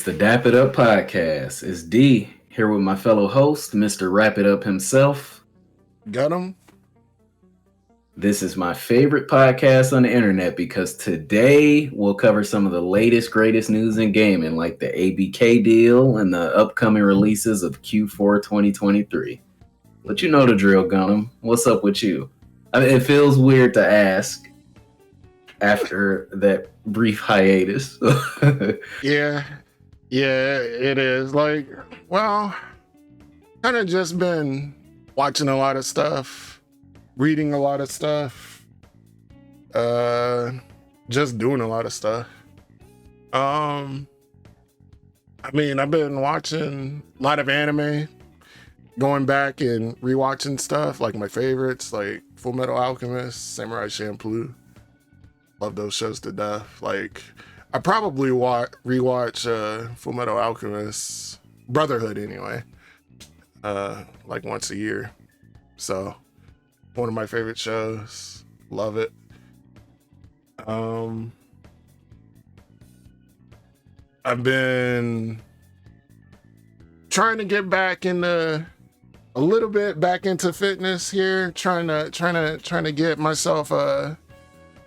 the Dap It Up podcast. It's D here with my fellow host, Mr. Wrap It Up himself. Gunnm. This is my favorite podcast on the internet because today we'll cover some of the latest, greatest news in gaming, like the ABK deal and the upcoming releases of Q4 2023. But you know the drill, Gunnm. What's up with you? I mean, it feels weird to ask after that brief hiatus. Yeah, it is. Like, well, kind of just been watching a lot of stuff, reading a lot of stuff, just doing a lot of stuff. I mean, I've been watching a lot of anime, going back and rewatching stuff, like my favorites, like Full Metal Alchemist, Samurai Champloo. Love those shows to death. Like, I probably rewatch Full Metal Alchemist, Brotherhood anyway, like once a year. So, one of my favorite shows. Love it. I've been trying to get back into a little bit back into fitness here, trying to get myself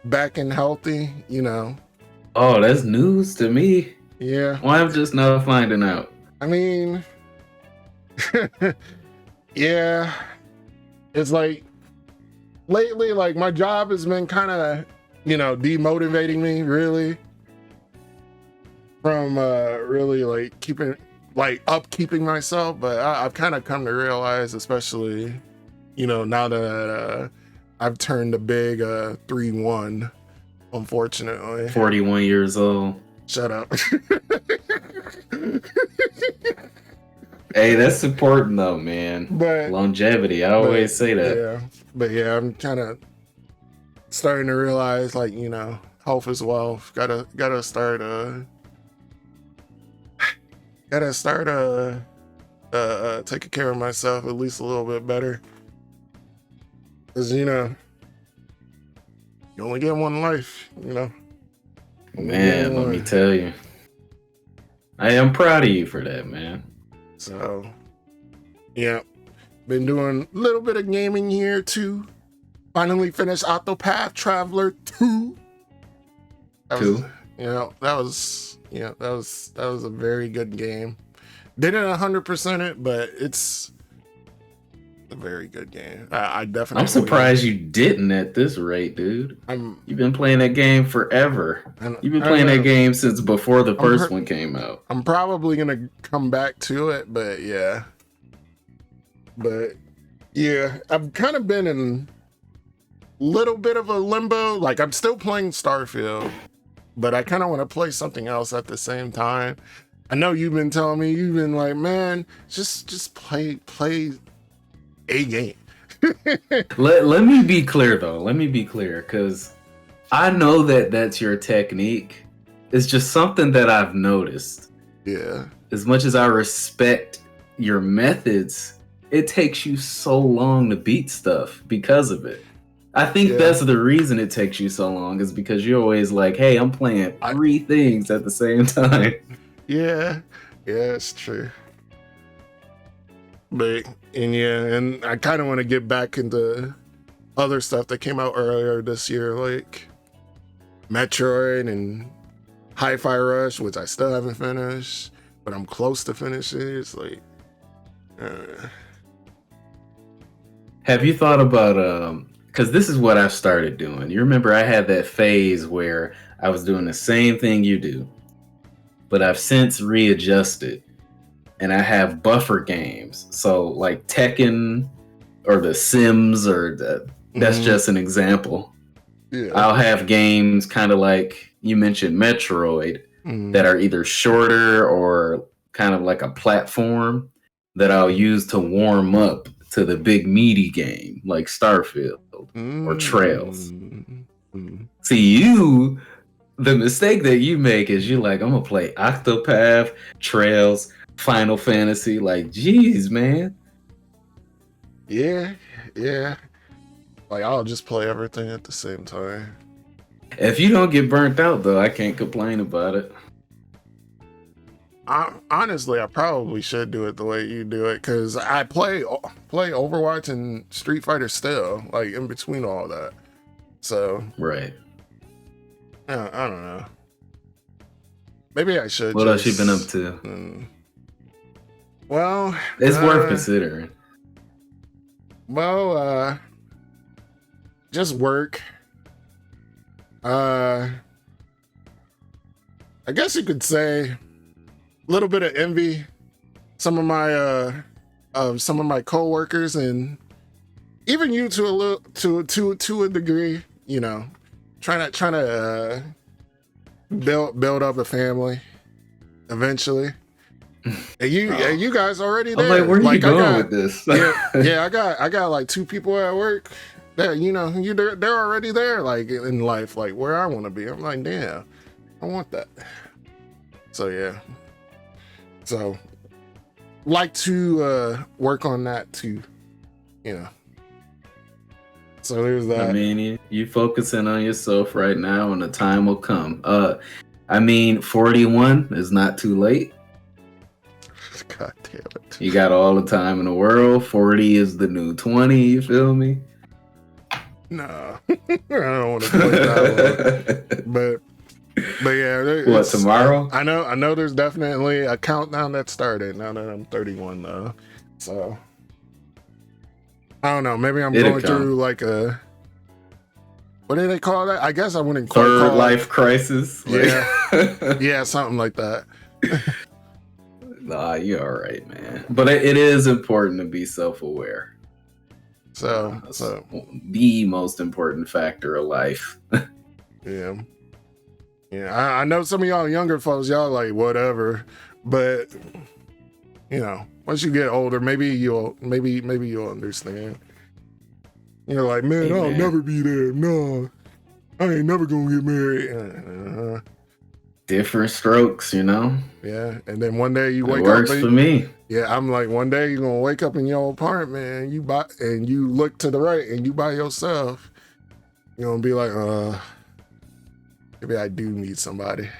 back and healthy, you know. Oh, that's news to me. Yeah. Well, I'm just now finding out. I mean, yeah, it's like lately, like my job has been kind of, demotivating me really from really like upkeeping myself. But I've kind of come to realize, especially, now that I've turned a big 3-1, unfortunately. 41 years old. Shut up. Hey, that's important though, man. But longevity, I always say that. Yeah, but yeah, I'm kind of starting to realize, like, health is wealth. Gotta start taking care of myself at least a little bit better. Because, you only get one life, Man, let me tell you. I am proud of you for that, man. So, yeah. Been doing a little bit of gaming here, too. Finally finished Octopath Traveler 2. That was a very good game. Didn't 100% it, but it's a very good game. I definitely. I'm surprised you didn't at this rate, dude. You've been playing that game forever. You've been playing that game since before the first one came out. I'm probably gonna come back to it, but yeah. I've kind of been in a little bit of a limbo. Like, I'm still playing Starfield, but I kind of want to play something else at the same time. I know you've been telling me, you've been like, man, just play a game. Let me be clear though. Let me be clear, because I know that that's your technique. It's just something that I've noticed. Yeah. As much as I respect your methods, it takes you so long to beat stuff because of it. I think that's the reason it takes you so long, is because you're always like, hey, I'm playing 3 things at the same time. Yeah, it's true. And I kind of want to get back into other stuff that came out earlier this year, like Metroid and Hi-Fi Rush, which I still haven't finished, but I'm close to finishing. It's like, have you thought about because this is what I've started doing. You remember I had that phase where I was doing the same thing you do, but I've since readjusted. And I have buffer games. So like Tekken or The Sims that's just an example. Yeah. I'll have games kind of like you mentioned Metroid that are either shorter or kind of like a platform that I'll use to warm up to the big meaty game like Starfield or Trails. See, the mistake that you make is you're like, I'm gonna play Octopath, Trails, Final Fantasy. Like, geez, man. Yeah. Like, I'll just play everything at the same time. If you don't get burnt out, though, I can't complain about it. Honestly, I probably should do it the way you do it because I play Overwatch and Street Fighter still, like in between all that. So Right. I don't know. Maybe I should. What else you been up to? Well, it's worth considering. Well, just work. I guess you could say a little bit of envy. Some of my coworkers and even you to a degree. You know, trying to build up a family eventually. And you guys already there. I'm like, where are you going with this? yeah, I got like 2 people at work that they're already there, like in life, like where I want to be. I'm like, damn, I want that. So yeah, so like to work on that too, So there's that. I mean, you focusing on yourself right now, and the time will come. 41 is not too late. God damn it. You got all the time in the world. 40 is the new 20, you feel me? No. I don't want to play that one. But yeah. What, tomorrow? I know there's definitely a countdown that started now that I'm 31 though. So I don't know. Maybe I'm going through like a, what do they call that? I guess I wouldn't call third life crisis. Yeah. Yeah, something like that. Nah, you're all right, man. But it is important to be self-aware. So the most important factor of life. Yeah. I know some of y'all younger folks, y'all like whatever, but once you get older, maybe you'll understand. You're like, man, I'll never be there. No, I ain't never gonna get married. Different strokes, Yeah, and then one day you wake up. Works for me. Yeah, I'm like, one day you're gonna wake up in your apartment and you look to the right and you by yourself. You're gonna be like, maybe I do need somebody.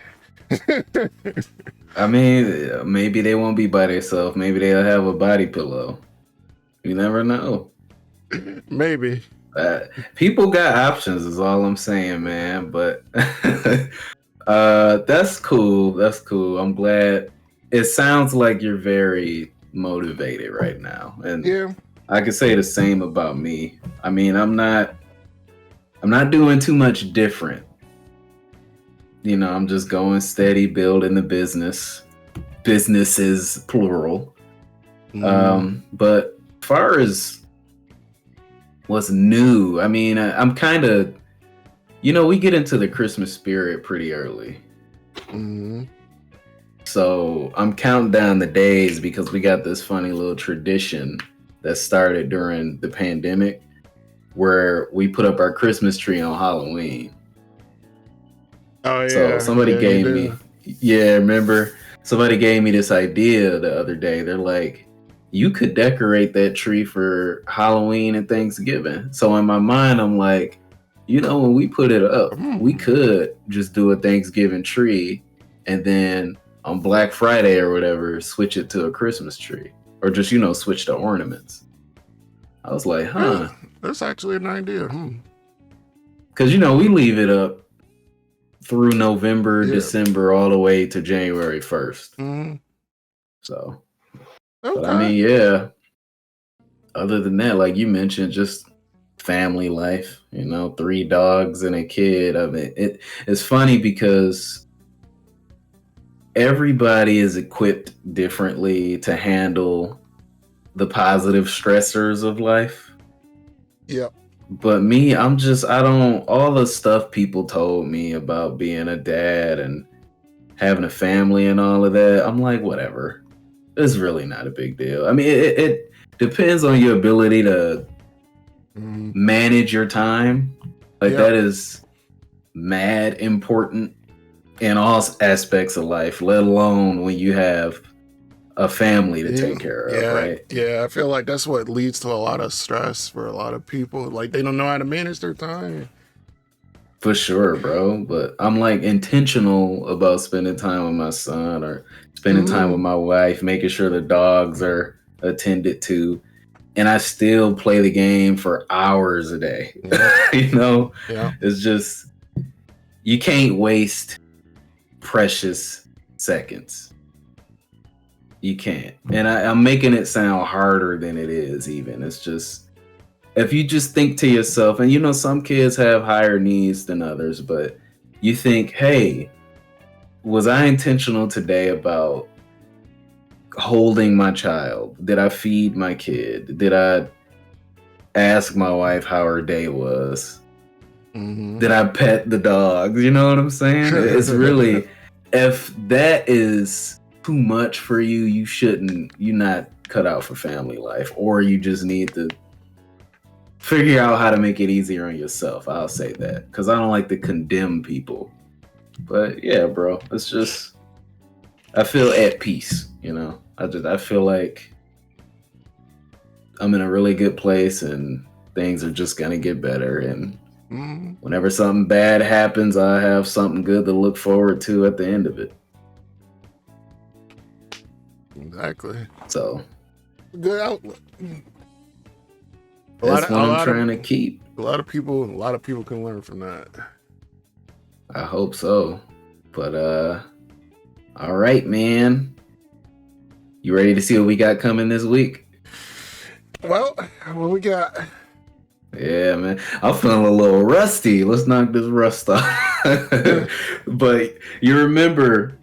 I mean, maybe they won't be by themselves. Maybe they'll have a body pillow. You never know. Maybe. People got options is all I'm saying, man. But that's cool. That's cool. I'm glad. It sounds like you're very motivated right now. And yeah, I can say the same about me. I mean, I'm not doing too much different. I'm just going steady, building the businesses plural. But as far as what's new, I mean, I'm kind of, we get into the Christmas spirit pretty early. So I'm counting down the days because we got this funny little tradition that started during the pandemic where we put up our Christmas tree on Halloween. Oh yeah. So somebody gave me, remember? Somebody gave me this idea the other day. They're like, you could decorate that tree for Halloween and Thanksgiving. So in my mind, I'm like, when we put it up, we could just do a Thanksgiving tree and then on Black Friday or whatever, switch it to a Christmas tree or just, switch the ornaments. I was like, huh. That's actually an idea. Because, we leave it up through November, December, all the way to January 1st. So, okay. But I mean, other than that, like you mentioned, just family life, 3 dogs and a kid. I mean, it's funny because everybody is equipped differently to handle the positive stressors of life. Yep. But me, all the stuff people told me about being a dad and having a family and all of that, I'm like, whatever. It's really not a big deal. I mean, it depends on your ability to manage your time. Like that is mad important in all aspects of life, let alone when you have a family to take care of, right? Yeah, I feel like that's what leads to a lot of stress for a lot of people. Like they don't know how to manage their time. For sure, bro. But I'm like intentional about spending time with my son or spending time with my wife, making sure the dogs are attended to. And I still play the game for hours a day. Yeah. It's just, you can't waste precious seconds. You can't. And I'm making it sound harder than it is, even. It's just, if you just think to yourself, and some kids have higher needs than others, but you think, hey, was I intentional today about holding my child? Did I feed my kid? Did I ask my wife how her day was? Did I pet the dogs? You know what I'm saying? It's really, if that is too much for you, you're not cut out for family life, or you just need to figure out how to make it easier on yourself. I'll say that, because I don't like to condemn people. But yeah, bro, it's just, I feel at peace. I feel like I'm in a really good place, and things are just gonna get better. And whenever something bad happens, I have something good to look forward to at the end of it. Exactly. So, good outlook. That's what I'm trying to keep. A lot of people can learn from that. I hope so. But all right, man. You ready to see what we got coming this week? Well, what we got? Yeah, man. I'm feeling a little rusty. Let's knock this rust off. But you remember,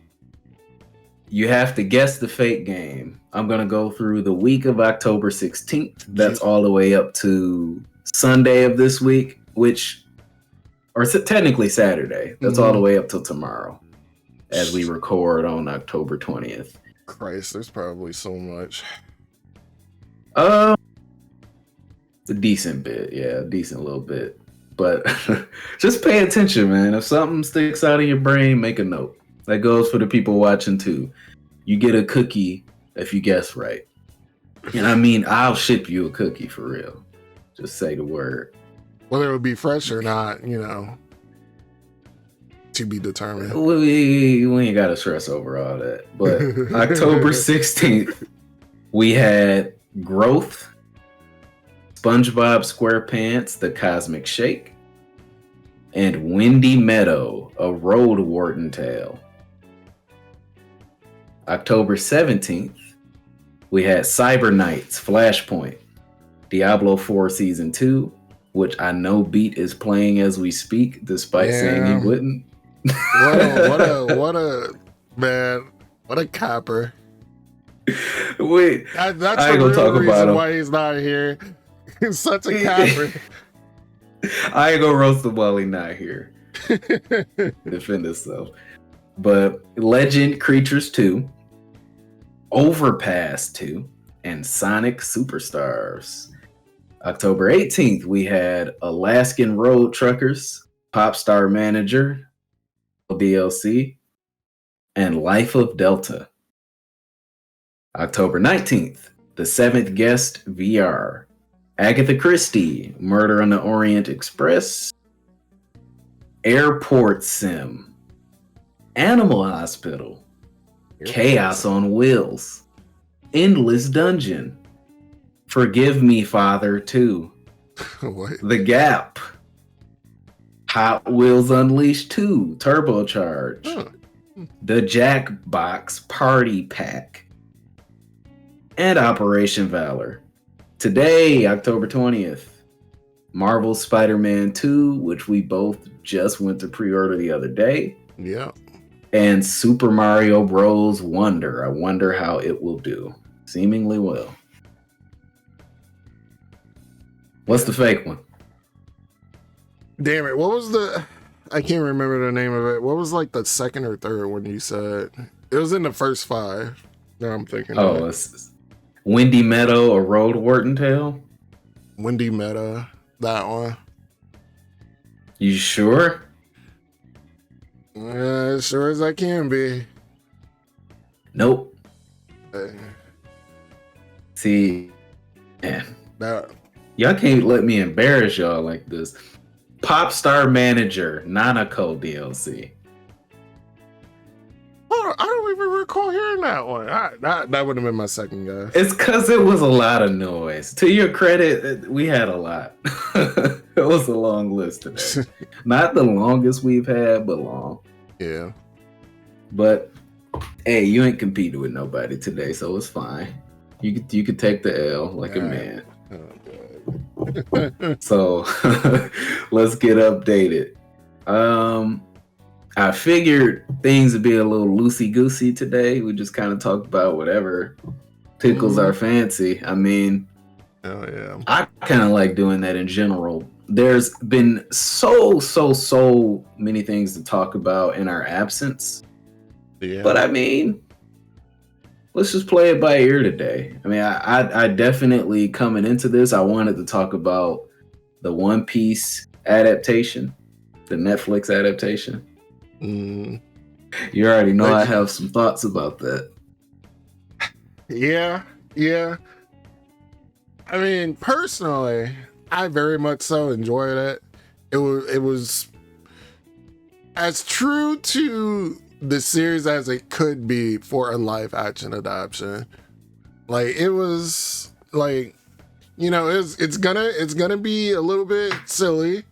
you have to guess the fake game. I'm going to go through the week of October 16th. That's all the way up to Sunday of this week, or technically Saturday. That's all the way up till tomorrow, as we record on October 20th. Christ, there's probably so much. A decent bit. Yeah, a decent little bit. But just pay attention, man. If something sticks out of your brain, make a note. That goes for the people watching too. You get a cookie if you guess right. And I mean, I'll ship you a cookie for real. Just say the word. Whether it would be fresh or not, to be determined. We ain't got to stress over all that. But October 16th, we had Growth, SpongeBob SquarePants, The Cosmic Shake, and Windy Meadow, A Road Warden Tale. October 17th, we had Cyber Knights, Flashpoint, Diablo 4 Season 2, which I know Beat is playing as we speak, despite saying he wouldn't. What a copper. Wait, that's the real reason why he's not here. He's such a copper. I ain't gonna roast him while he's not here. Defend himself. But Legend Creatures 2, Overpass 2, and Sonic Superstars. October 18th, we had Alaskan Road Truckers, Popstar Manager, DLC, and Life of Delta. October 19th, The Seventh Guest VR, Agatha Christie, Murder on the Orient Express, Airport Sim, Animal Hospital, Chaos on Wheels, Endless Dungeon, Forgive Me, Father 2, The Gap, Hot Wheels Unleashed 2, Turbocharge, The Jackbox Party Pack, and Operation Valor. Today, October 20th, Marvel Spider-Man 2, which we both just went to pre-order the other day. Yeah. And Super Mario Bros. Wonder. I wonder how it will do. Seemingly well. What's the fake one? Damn it. What was I can't remember the name of it. What was like the second or third one you said? It was in the first 5. Now I'm thinking. Oh, it's Windy Meadow, A Road Warden Tale? Windy Meadow. That one. You sure? As sure as I can be. Nope. See, man. That. Y'all can't let me embarrass y'all like this. Pop Star Manager, Nanako DLC. I don't even recall hearing that one. That would have been my second guess. It's because it was a lot of noise. To your credit, we had a lot. It was a long list today. Not the longest we've had, but long. Yeah. But hey, you ain't competing with nobody today, so it's fine. You could take the L like a man. Oh, so let's get updated. I figured things would be a little loosey-goosey today. We just kind of talk about whatever tickles our fancy. I mean, oh yeah, I kind of like doing that in general. There's been so many things to talk about in our absence. Yeah. But I mean, let's just play it by ear today. I mean, I definitely coming into this, I wanted to talk about the One Piece adaptation, the Netflix adaptation. You already know I have some thoughts about that. Yeah. I mean, personally, I very much so enjoyed it. It was as true to the series as it could be for a live action adaptation. Like, it was like, you know, it's gonna be a little bit silly.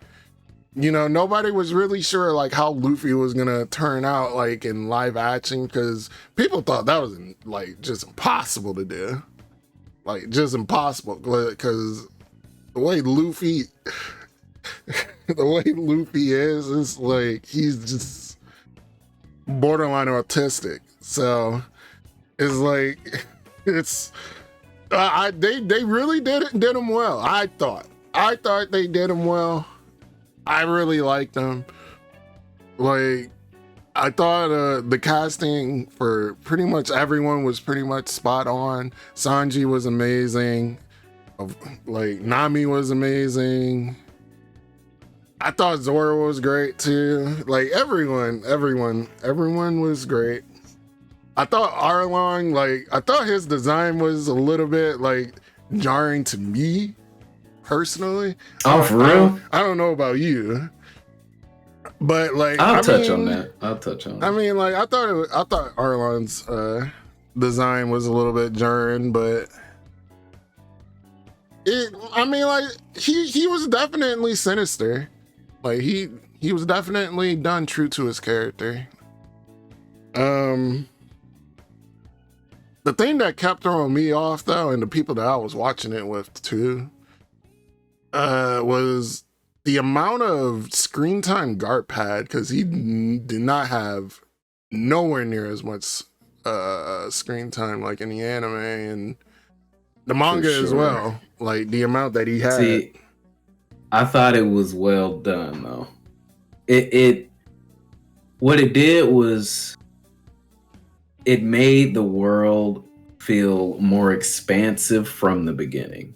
You know, nobody was really sure like how Luffy was gonna turn out like in live action, because people thought that was like just impossible to do, like just impossible, because the way Luffy is like, he's just borderline autistic. So it's like they really did him well. I thought they did him well. I really liked them. Like, I thought the casting for pretty much everyone was pretty much spot on. Sanji was amazing. Like, Nami was amazing. I thought Zoro was great too. Like, everyone was great. I thought Arlong, like, I thought his design was a little bit like jarring to me personally. Oh, for real? I don't know about you, but like, I'll touch on that. I mean, like, I thought Arlong's design was a little bit jarring, but I mean, like, he was definitely sinister. Like, he was definitely done true to his character. The thing that kept throwing me off though, and the people that I was watching it with too, was the amount of screen time Garp had, because he did not have nowhere near as much screen time like in the anime and the manga as well. Like, the amount that he had. See, I thought it was well done though. What it did was it made the world feel more expansive from the beginning.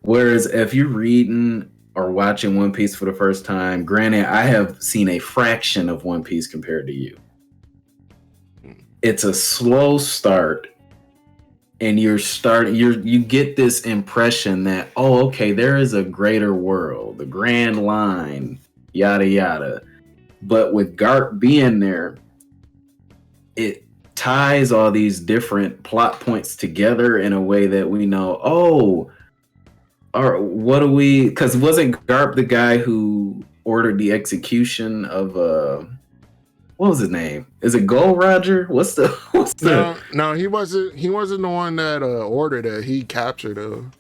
Whereas if you're reading or watching One Piece for the first time, granted, I have seen a fraction of One Piece compared to you. It's a slow start, and you get this impression that, oh, okay, there is a greater world, the grand line, yada yada. But with Garp being there, it ties all these different plot points together in a way that we know, oh, or what do we, because wasn't Garp the guy who ordered the execution of what was his name? Is it Gold Roger? What's the No, he wasn't the one that ordered it. He captured him.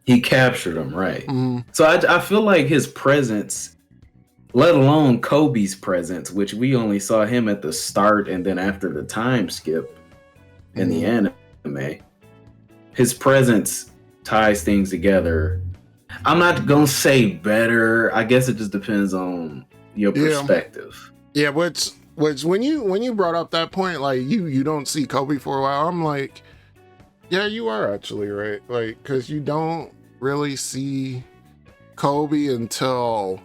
He captured him, right? Mm-hmm. So I feel like his presence, let alone Kobe's presence, which we only saw him at the start and then after the time skip in the anime, his presence ties things together. I'm not gonna say better. I guess it just depends on your perspective. Yeah, which when you brought up that point, like you don't see Kobe for a while, I'm like, yeah, you are actually right. Like, because you don't really see Kobe until,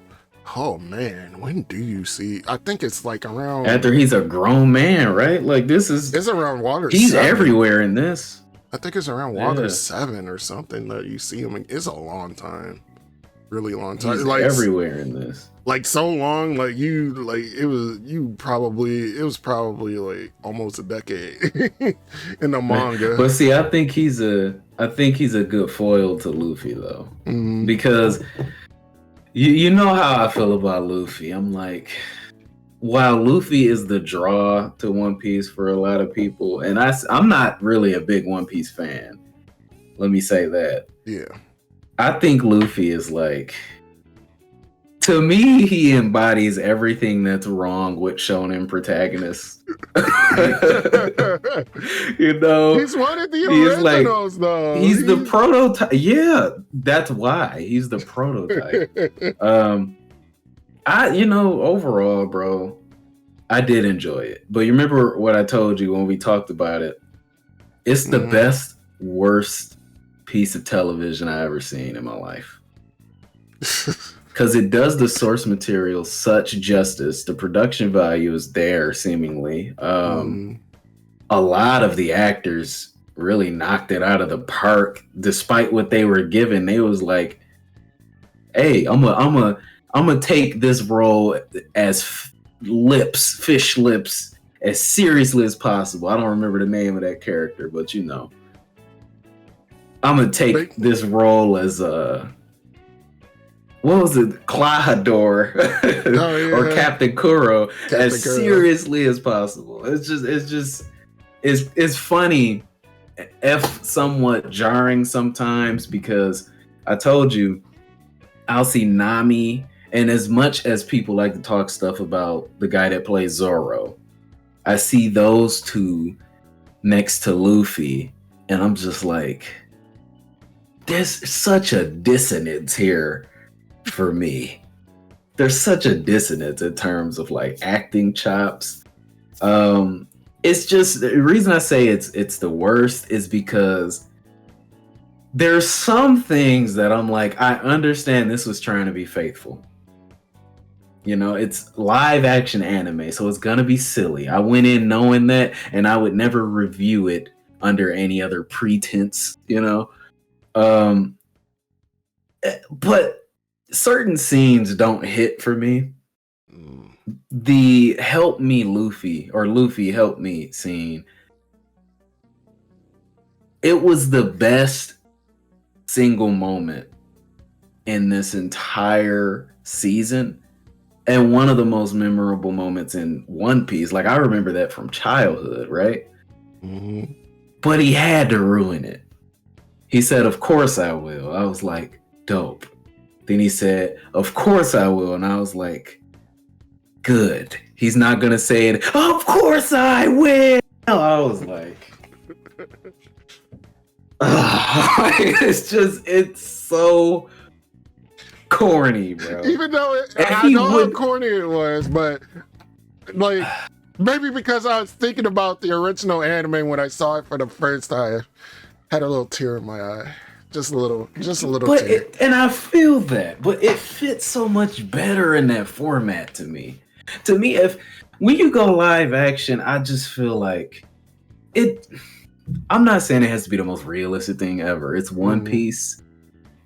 oh man, when do you see? I think it's like around after he's a grown man, right? Like, it's around Water. He's 7. everywhere in this. I think it's around Water 7 or something that you see him. It's a long time. really long time. He's Like everywhere in this. like so long, like it was probably like almost a decade in the manga. But see, I think he's a good foil to Luffy though. Because you know how I feel about Luffy. I'm like, while Luffy is the draw to One Piece for a lot of people, and I'm not really a big One Piece fan. Let me say that. Yeah. I think Luffy is like, to me, he embodies everything that's wrong with shonen protagonists. You know, he's one of the originals, though. He's the prototype. Yeah, that's why he's the prototype. Overall, bro, I did enjoy it. But you remember what I told you when we talked about it? It's the best, worst piece of television I ever seen in my life. Because it does the source material such justice. The production value is there, seemingly. A lot of the actors really knocked it out of the park, despite what they were given. They was like, "Hey, I'm gonna take this role as fish lips, as seriously as possible." I don't remember the name of that character, but you know, I'm gonna take this role as what was it, Klahadore or Captain Kuro as seriously as possible. It's funny, somewhat jarring sometimes, because I told you I'll see Nami, and as much as people like to talk stuff about the guy that plays Zoro, I see those two next to Luffy, and I'm just like, there's such a dissonance here. For me, there's such a dissonance in terms of like acting chops. It's just, the reason I say it's the worst is because there's some things that I'm like, I understand this was trying to be faithful. You know, it's live action anime, so it's gonna be silly. I went in knowing that, and I would never review it under any other pretense, you know. But certain scenes don't hit for me. The help me Luffy, or Luffy help me scene, it was the best single moment in this entire season, and one of the most memorable moments in One Piece. Like, I remember that from childhood, right? But he had to ruin it. He said, "Of course I will." I was like, dope. Then he said, "Of course I will." And I was like, good. He's not going to say it, "Of course I will." I was like, it's so corny, bro. Even though I know how corny it was, but like, maybe because I was thinking about the original anime when I saw it for the first time, had a little tear in my eye. Just a little tear. And I feel that, but it fits so much better in that format to me. To me, when you go live action, I just feel like it. I'm not saying it has to be the most realistic thing ever. It's One Piece.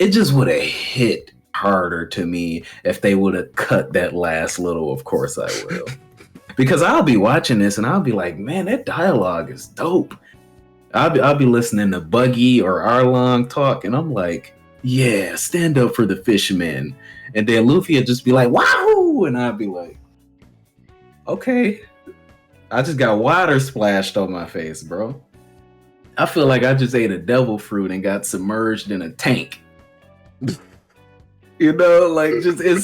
It just would have hit harder to me if they would have cut that last little "of course I will." Because I'll be watching this and I'll be like, man, that dialogue is dope. I'll be listening to Buggy or Arlong talk, and I'm like, yeah, stand up for the fishermen. And then Luffy would just be like, "Wahoo!" And I'd be like, okay. I just got water splashed on my face, bro. I feel like I just ate a devil fruit and got submerged in a tank. You know, like, just, it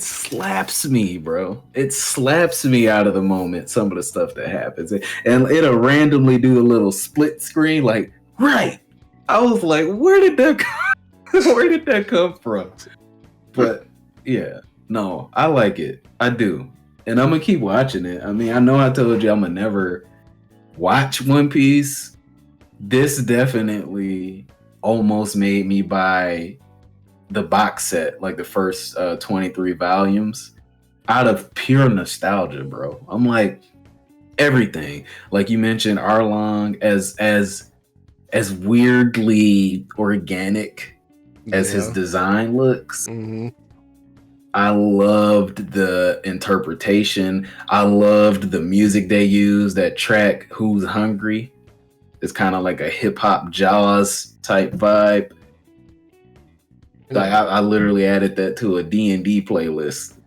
slaps me, bro. It slaps me out of the moment, some of the stuff that happens. And it'll randomly do a little split screen, like, right. I was like, where did that come from? But yeah, no, I like it. I do. And I'm gonna keep watching it. I mean, I know I told you I'm gonna never watch One Piece. This definitely almost made me buy the box set, like the first 23 volumes, out of pure nostalgia, bro. I'm like, everything, like you mentioned, Arlong as weirdly organic as his Yeah. design looks. Mm-hmm. I loved the interpretation. I loved the music they used. That track, Who's Hungry? It's kind of like a hip hop Jaws type vibe. Like I literally added that to a D&D playlist.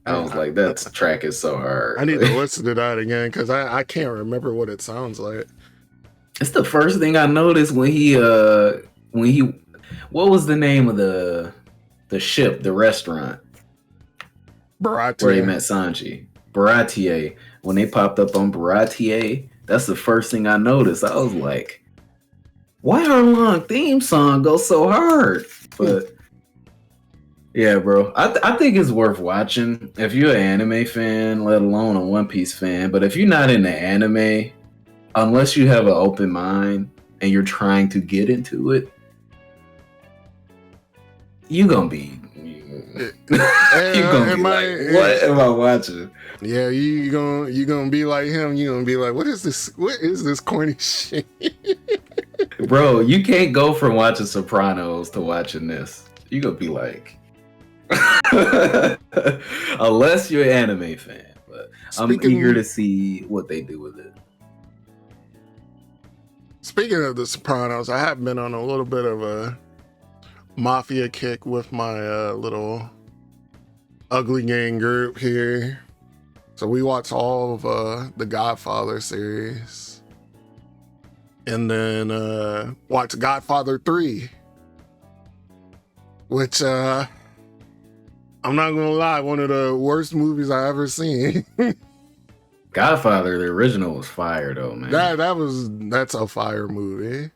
I was like, that track is so hard. I need to listen to that again because I can't remember what it sounds like. It's the first thing I noticed when he what was the name of the ship, the restaurant Baratier. where he met Sanji? Baratier. When they popped up on Baratier, that's the first thing I noticed. I was like, why our long theme song goes so hard? But yeah, bro, I think it's worth watching if you're an anime fan, let alone a One Piece fan. But if you're not into anime, unless you have an open mind and you're trying to get into it, you're gonna be what am I watching? Yeah, you gonna be like him. You gonna be like, what is this? What is this corny shit? Bro, you can't go from watching Sopranos to watching this. You gonna be like, unless you're an anime fan. But I'm eager to see what they do with it. Speaking of The Sopranos, I have been on a little bit of a mafia kick with my little ugly gang group here. So we watched all of the Godfather series. And then watched Godfather 3. Which, I'm not gonna lie, one of the worst movies I ever seen. Godfather, the original, was fire though, man. That's a fire movie.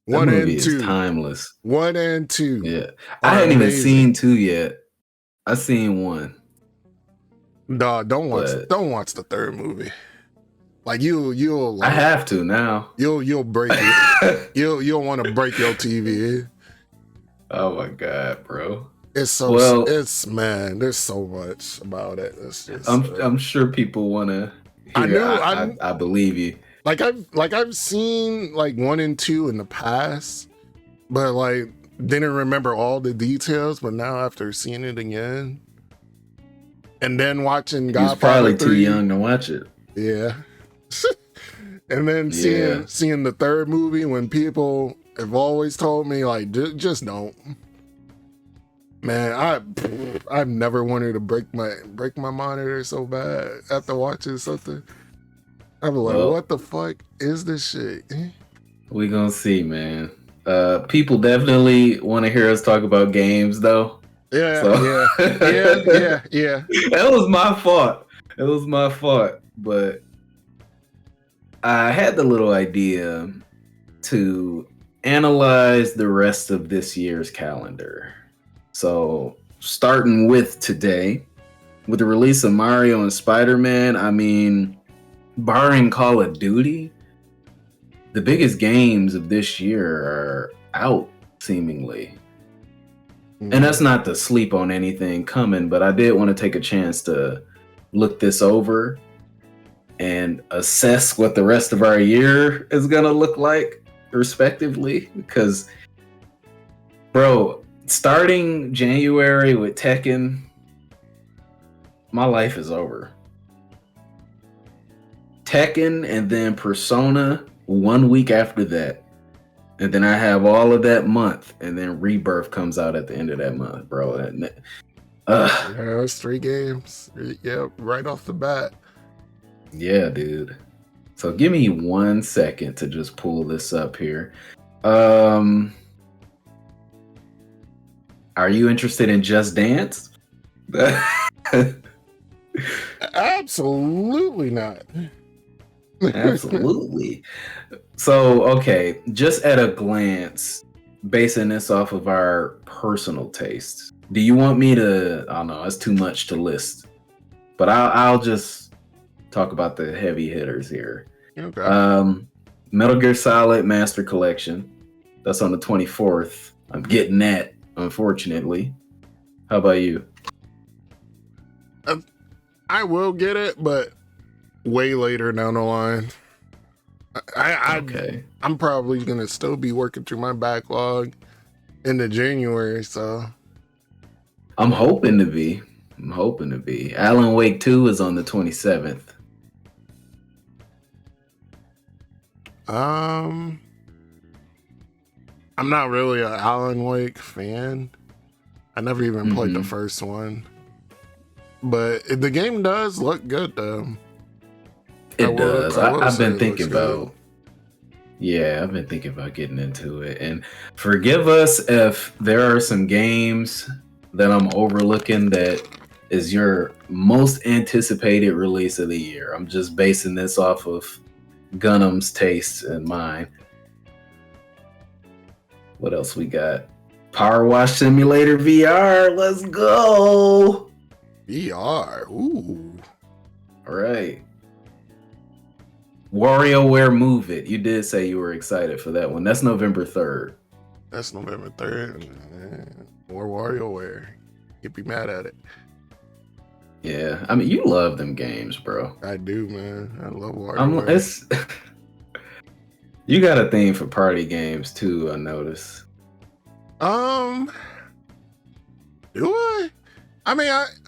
That 1 movie and 2 is timeless. 1 and 2. Yeah, I hadn't even seen 2 yet. I seen 1. Dog, don't watch the third movie. Like you'll like, I have to now. You'll break it. you'll want to break your TV. Oh my god, bro. It's man, there's so much about it. It's just, I'm sure people want to hear. I believe you. Like I've seen like 1 and 2 in the past, but like didn't remember all the details. But now after seeing it again, and then watching Godfather, he's probably 3, too young to watch it. Yeah. And then seeing the third movie when people have always told me like just don't. Man, I've never wanted to break my monitor so bad after watching something. I'm like, what the fuck is this shit? We gonna see, man. People definitely want to hear us talk about games, though. Yeah. That was my fault. It was my fault, but I had the little idea to analyze the rest of this year's calendar. So, starting with today, with the release of Mario and Spider-Man, I mean, barring Call of Duty, the biggest games of this year are out, seemingly. And that's not to sleep on anything coming, but I did want to take a chance to look this over and assess what the rest of our year is going to look like, respectively. Because, bro, starting January with Tekken, my life is over. Tekken and then Persona 1 week after that. And then I have all of that month, and then Rebirth comes out at the end of that month, bro. There's 3 games. Yeah, right off the bat. Yeah, dude. So give me 1 second to just pull this up here. Are you interested in Just Dance? Absolutely not. Absolutely. So, okay, just at a glance, basing this off of our personal tastes, do you want me to, I don't know, it's too much to list, but I'll just talk about the heavy hitters here. Okay. Metal Gear Solid Master Collection. That's on the 24th. I'm getting that, unfortunately. How about you? I will get it, but way later down the line. Okay. I'm probably gonna still be working through my backlog, into January, so I'm hoping to be. Alan Wake 2 is on the 27th. I'm not really an Alan Wake fan. I never even played the first one. But the game does look good, though. It does. I've been thinking about... Yeah, I've been thinking about getting into it. And forgive us if there are some games that I'm overlooking that is your most anticipated release of the year. I'm just basing this off of Gunnm's taste and mine. What else we got? Power Wash Simulator VR. Let's go. VR. Ooh. All right. WarioWare Move It. You did say you were excited for that one. That's November 3rd. That's November 3rd. More WarioWare. You'd be mad at it. Yeah. I mean, you love them games, bro. I do, man. I love WarioWare. You got a theme for party games, too, I notice. Do I? I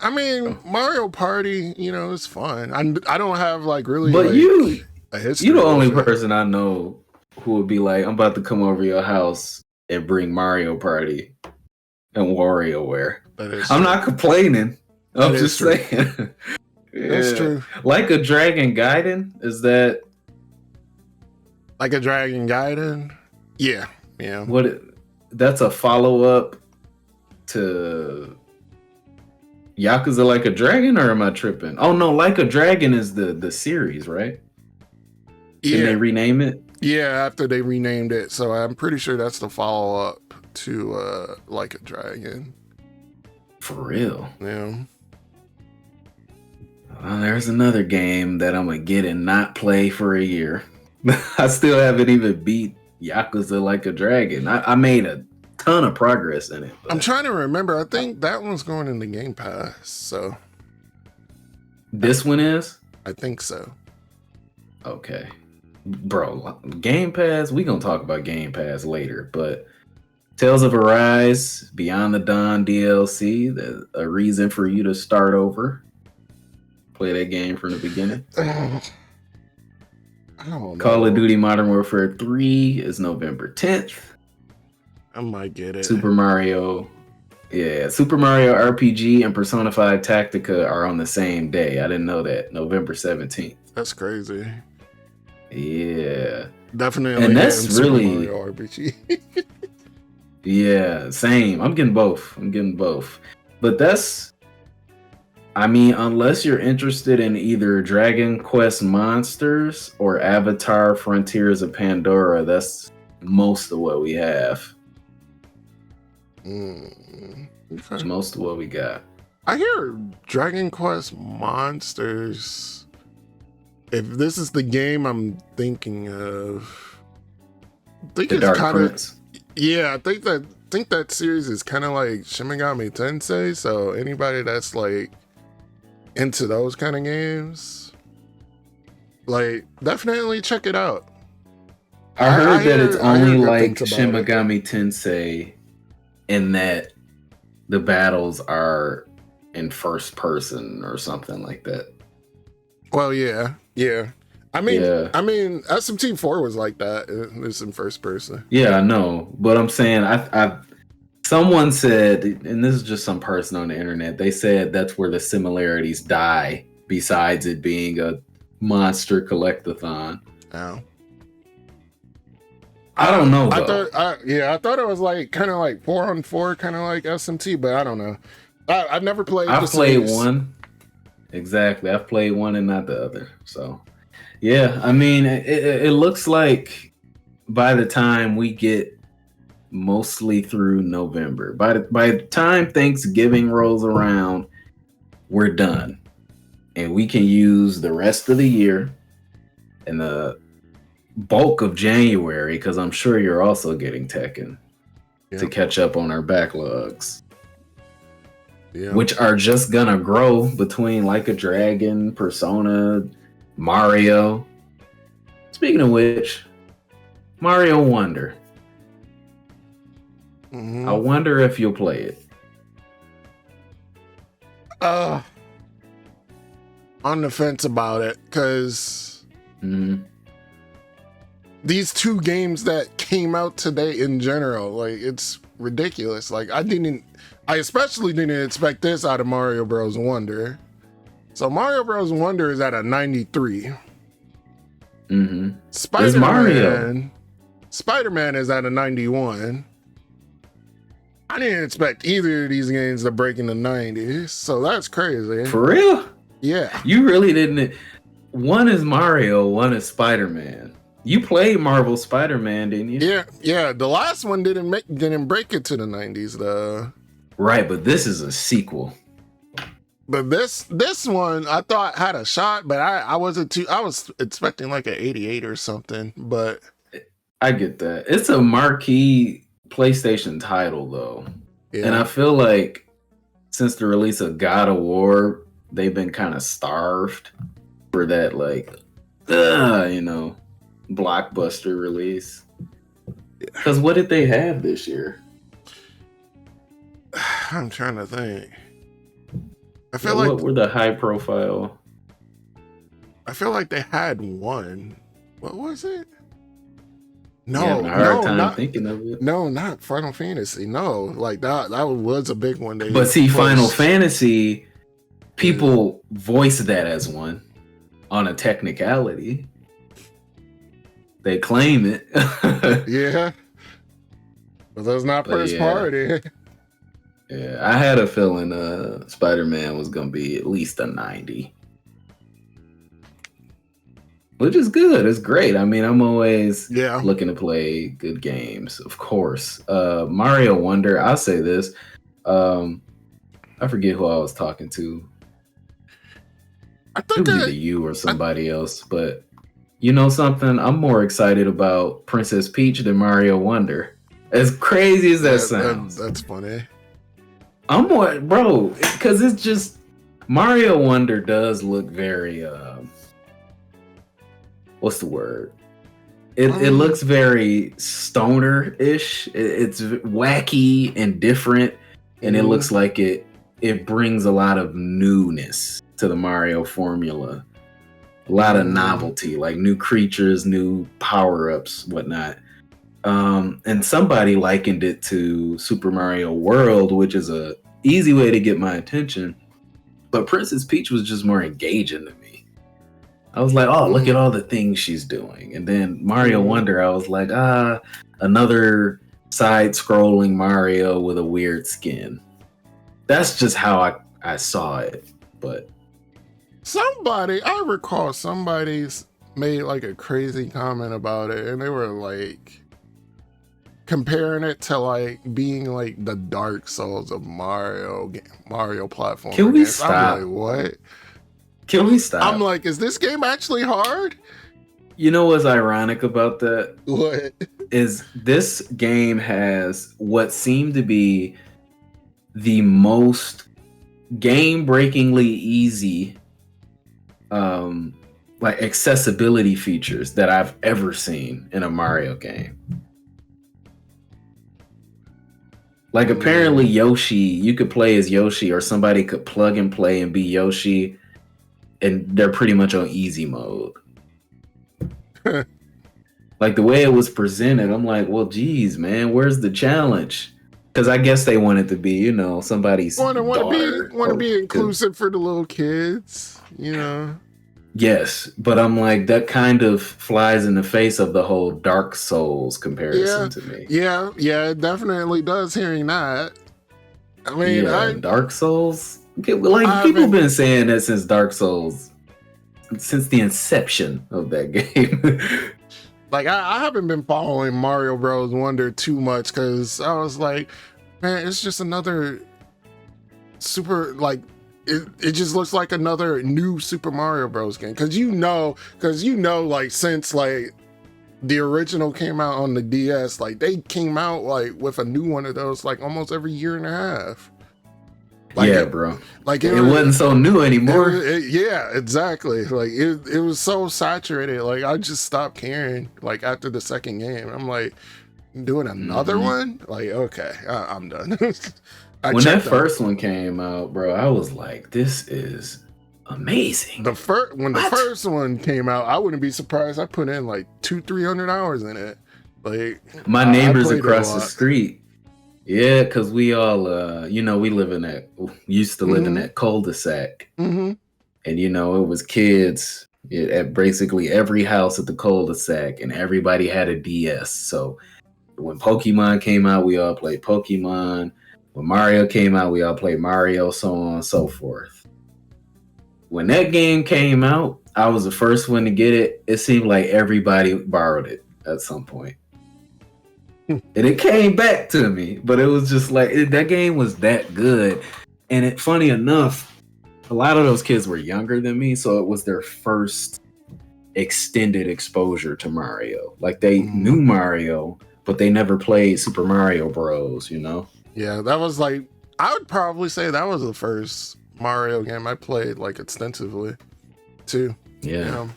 mean, Mario Party, it's fun. I don't have like really. But like, a history. You the only person I know who would be like, I'm about to come over your house and bring Mario Party and WarioWare. I'm not complaining. I'm just saying. Yeah. That's true. Like a Dragon Gaiden? Is that like a Dragon Gaiden? Yeah. That's a follow-up to Yakuza Like a Dragon, or am I tripping? Oh no, Like a Dragon is the series, right? Yeah. Did they rename it? Yeah, after they renamed it. So I'm pretty sure that's the follow-up to Like a Dragon. For real? Yeah. Well, there's another game that I'm gonna get and not play for a year. I still haven't even beat Yakuza Like a Dragon. I made a ton of progress in it. I'm trying to remember. I think that one's going in the Game Pass. So this one is? I think so. Okay. Bro, Game Pass, we gonna talk about Game Pass later, but Tales of Arise, Beyond the Dawn DLC, a reason for you to start over. Play that game from the beginning. I don't know. Call of Duty Modern Warfare 3 is November 10th. I might get it. Super Mario RPG and Persona 5 Tactica are on the same day. I didn't know that. November 17th. That's crazy. Yeah. Definitely. And that's really Mario RPG. Yeah, same. I'm getting both. But unless you're interested in either Dragon Quest Monsters or Avatar Frontiers of Pandora, that's most of what we have. Okay. That's most of what we got. I hear Dragon Quest Monsters. If this is the game I'm thinking of, I think the it's Dark kind Prince. of. Yeah, I think that series is kind of like Shin Megami Tensei. So anybody that's like into those kind of games, like, definitely check it out. I heard that it's only like Shin Megami Tensei in that the battles are in first person or something like that. Well, yeah. I mean, SMT4 was like that. It's in first person. Yeah, I know, but I'm saying, someone said, and this is just some person on the internet, they said that's where the similarities die, besides it being a monster collectathon. Oh. I don't know, though. I thought it was like kind of like 4-on-4, kind of like SMT, but I don't know. I've never played. I've played one. Exactly, I've played one and not the other. So, yeah, I mean, it looks like by the time we get mostly through November, by the time Thanksgiving rolls around, we're done, and we can use the rest of the year and the bulk of January, because I'm sure you're also getting Tekken, to catch up on our backlogs, which are just gonna grow between Like a Dragon, Persona, Mario. Speaking of which, Mario Wonder. I wonder if you'll play it. On the fence about it, because these two games that came out today in general, like, it's ridiculous. Like, I especially didn't expect this out of Mario Bros. Wonder. So Mario Bros. Wonder is at a 93. Spider-Man is at a 91. I didn't expect either of these games to break in the 90s, so that's crazy. For real? Yeah. You really didn't. One is Mario, one is Spider-Man. You played Marvel Spider-Man, didn't you? Yeah. The last one didn't break it to the 90s though. Right, but this is a sequel. But this one I thought had a shot, but I wasn't I was expecting like an 88 or something, but I get that. It's a marquee PlayStation title though. Yeah. And I feel like since the release of God of War, they've been kind of starved for that, like, blockbuster release. Because what did they have this year? I'm trying to think. I feel like, what were the high profile? I feel like they had one. What was it? No, not thinking of it. No, not Final Fantasy. No, like that was a big one. But see, Final Fantasy, people voice that as one on a technicality. They claim it. Yeah. But that's not first party. Yeah, I had a feeling Spider-Man was going to be at least a 90. Which is good. It's great. I mean, I'm always looking to play good games, of course. Mario Wonder, I'll say this. I forget who I was talking to. I think it was either you or somebody else, but you know something? I'm more excited about Princess Peach than Mario Wonder. As crazy as that sounds. That's funny. I'm more, bro, because it's just Mario Wonder does look very what's the word? It looks very stoner-ish. It's wacky and different, and it looks like it brings a lot of newness to the Mario formula. A lot of novelty, like new creatures, new power-ups, whatnot. And somebody likened it to Super Mario World, which is a easy way to get my attention. But Princess Peach was just more engaging to me. I was like, oh, look at all the things she's doing. And then Mario Wonder, I was like, another side-scrolling Mario with a weird skin. That's just how I saw it. But I recall somebody's made like a crazy comment about it, and they were like comparing it to like being like the Dark Souls of Mario platform. Can we stop? I'm like, what? Can we stop? I'm like, is this game actually hard? You know what's ironic about that? What? Is this game has what seemed to be the most game-breakingly easy like accessibility features that I've ever seen in a Mario game. Like apparently Yoshi, you could play as Yoshi, or somebody could plug and play and be Yoshi, and they're pretty much on easy mode. Like the way it was presented, I'm like, well, geez, man, where's the challenge? Because I guess they want it to be, you know, somebody's want to be inclusive for the little kids, you know. Yes, but I'm like, that kind of flies in the face of the whole Dark Souls comparison to me. Yeah, it definitely does. Hearing that, I mean, Dark Souls. Like people been saying that since Dark Souls, since the inception of that game. Like I haven't been following Mario Bros. Wonder too much because I was like, man, it's just another super like. It just looks like another new Super Mario Bros. Game. Cause you know, like since like the original came out on the DS, like they came out like with a new one of those like almost every year and a half. Like yeah, bro. Like it wasn't so new anymore. Yeah, exactly. Like it was so saturated. Like I just stopped caring like after the second game. I'm like, doing another one? Like, okay, I'm done. When that first one came out, bro, I was like, this is amazing. When the first one came out, I wouldn't be surprised. I put in like 200-300 hours in it. Like, my neighbors across the street. Yeah, because we all, we used to live in that cul-de-sac. Mm-hmm. And, it was kids at basically every house at the cul-de-sac, and everybody had a DS. So when Pokemon came out, we all played Pokemon. When Mario came out, we all played Mario, so on and so forth. When that game came out, I was the first one to get it. It seemed like everybody borrowed it at some point. And it came back to me, but it was just like, that game was that good. And funny enough, a lot of those kids were younger than me, so it was their first extended exposure to Mario. Like, they knew Mario, but they never played Super Mario Bros, Yeah, that was like, I would probably say that was the first Mario game I played like extensively too. Yeah.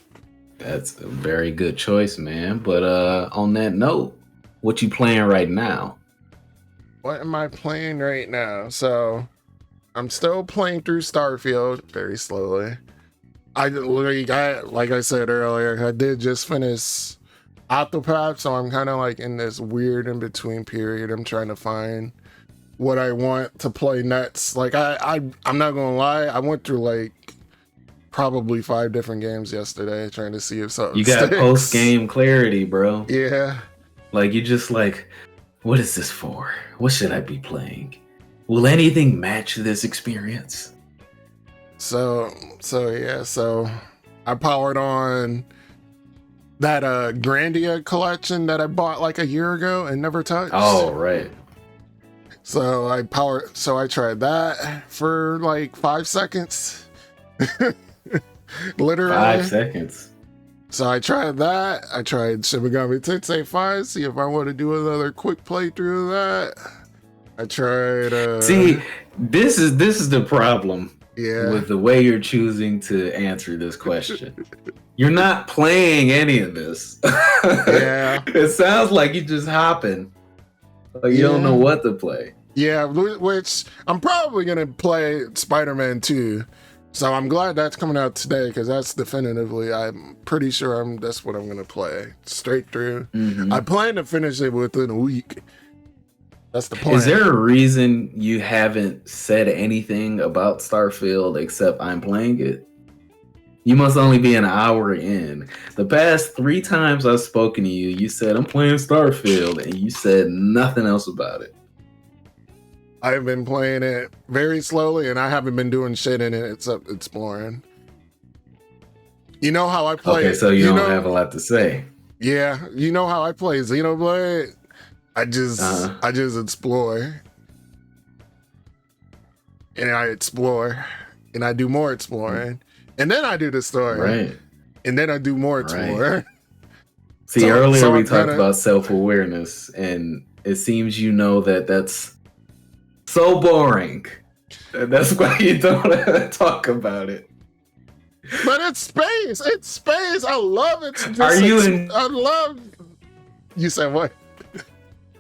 That's a very good choice, man. But on that note, what you playing right now? What am I playing right now? So I'm still playing through Starfield very slowly. Like I said earlier, I did just finish Octopath, so I'm kind of like in this weird in between period. I'm trying to find what I want to play next. Like I'm not gonna lie, I went through like probably 5 different games yesterday trying to see if something you got post game clarity, bro. Yeah, like you just like, what is this for? What should I be playing? Will anything match this experience? So I powered on that Grandia collection that I bought like a year ago and never touched. Oh, right. So I tried that for like 5 seconds. Literally 5 seconds. So I tried that. I tried Shin Megami Tensei 5, see if I want to do another quick playthrough of that. I tried See, this is the problem Yeah. with the way you're choosing to answer this question. You're not playing any of this. Yeah. It sounds like you're just hopping. Like you don't know what to play. Yeah, which I'm probably going to play Spider-Man 2. So I'm glad that's coming out today because that's definitively, I'm pretty sure that's what I'm going to play straight through. Mm-hmm. I plan to finish it within a week. That's the plan. Is there a reason you haven't said anything about Starfield except I'm playing it? You must only be an hour in. The past 3 times I've spoken to you, you said I'm playing Starfield, and you said nothing else about it. I've been playing it very slowly, and I haven't been doing shit in it except exploring. You know how I play? Okay, so you don't have a lot to say. Yeah, you know how I play Xenoblade? I just explore. And I explore. And I do more exploring. And then I do the story. Right. And then I do more explore. Right. See, earlier we talked about self-awareness, and it seems you know that's so boring. And that's why you don't talk about it. But it's space. It's space. I love it. I love. You said what?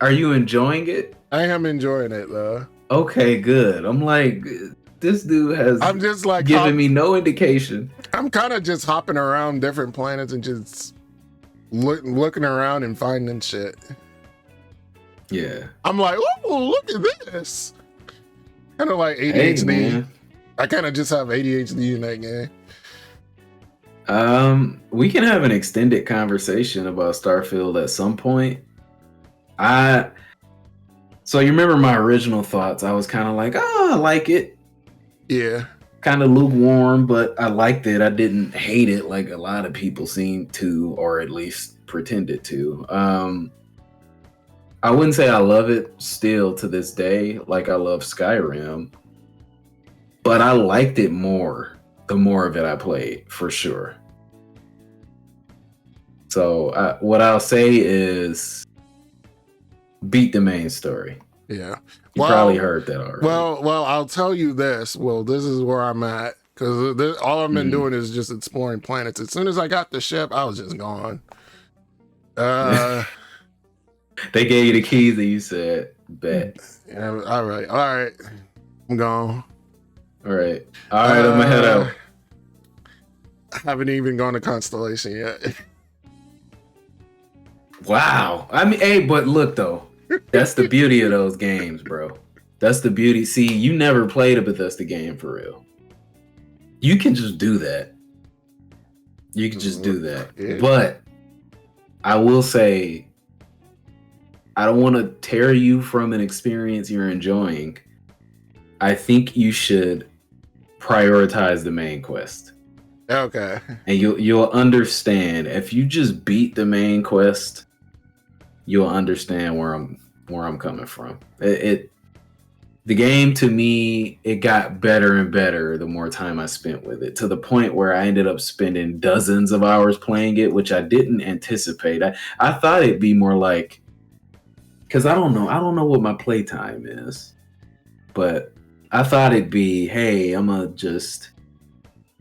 Are you enjoying it? I am enjoying it though. Okay, good. I'm like, this dude has. I'm just like giving me no indication. I'm kind of just hopping around different planets and just looking around and finding shit. Yeah. I'm like, oh, look at this. Kind of like ADHD. Hey, I kind of just have ADHD in that game. We can have an extended conversation about Starfield at some point. So you remember my original thoughts? I was kind of like, I like it. Yeah. Kind of lukewarm, but I liked it. I didn't hate it like a lot of people seem to, or at least pretended to. I wouldn't say I love it still to this day, like I love Skyrim, but I liked it more the more of it I played, for sure. So what I'll say is beat the main story. Yeah. You probably heard that already. Well, I'll tell you this. Well, this is where I'm at because all I've been doing is just exploring planets. As soon as I got the ship, I was just gone. They gave you the keys and you said, bet. Yeah, all right. I'm gone. All right. I'm gonna head out. I haven't even gone to Constellation yet. Wow. I mean, hey, but look though, that's the beauty of those games, bro. That's the beauty. See, you never played a Bethesda game for real. You can just do that. You can just do that. Yeah. But I will say, I don't want to tear you from an experience you're enjoying. I think you should prioritize the main quest. Okay. And you'll understand if you just beat the main quest, you'll understand where I'm coming from. The game, to me, it got better and better the more time I spent with it, to the point where I ended up spending dozens of hours playing it, which I didn't anticipate. I thought it'd be more like, because I don't know what my playtime is, but I thought it'd be, hey, I'm gonna just,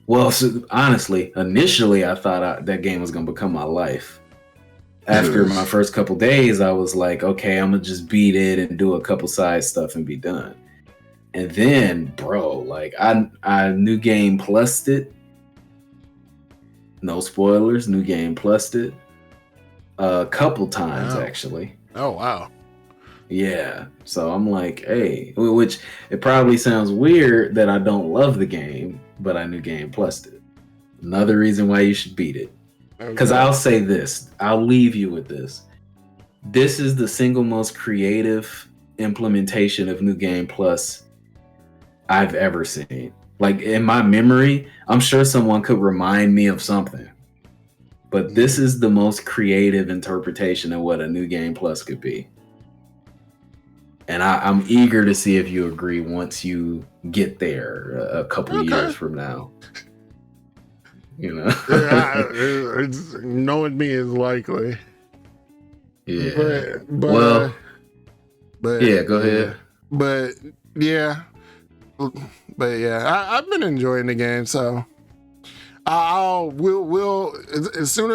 well, so honestly, initially I thought that game was gonna become my life. After my first couple days, I was like, okay, I'm gonna just beat it and do a couple side stuff and be done. And then, bro, like I new game plussed it. No spoilers, new game plussed it a couple times actually. Oh wow. Yeah. So I'm like, hey, which it probably sounds weird that I don't love the game, but I new game plussed it. Another reason why you should beat it. Because I'll say this, I'll leave you with this. This is the single most creative implementation of New Game Plus I've ever seen. Like in my memory, I'm sure someone could remind me of something. But this is the most creative interpretation of what a New Game Plus could be. And I'm eager to see if you agree once you get there a couple years from now. You know, knowing me is likely. Yeah. But yeah, go ahead. But yeah, I've been enjoying the game, so we'll as soon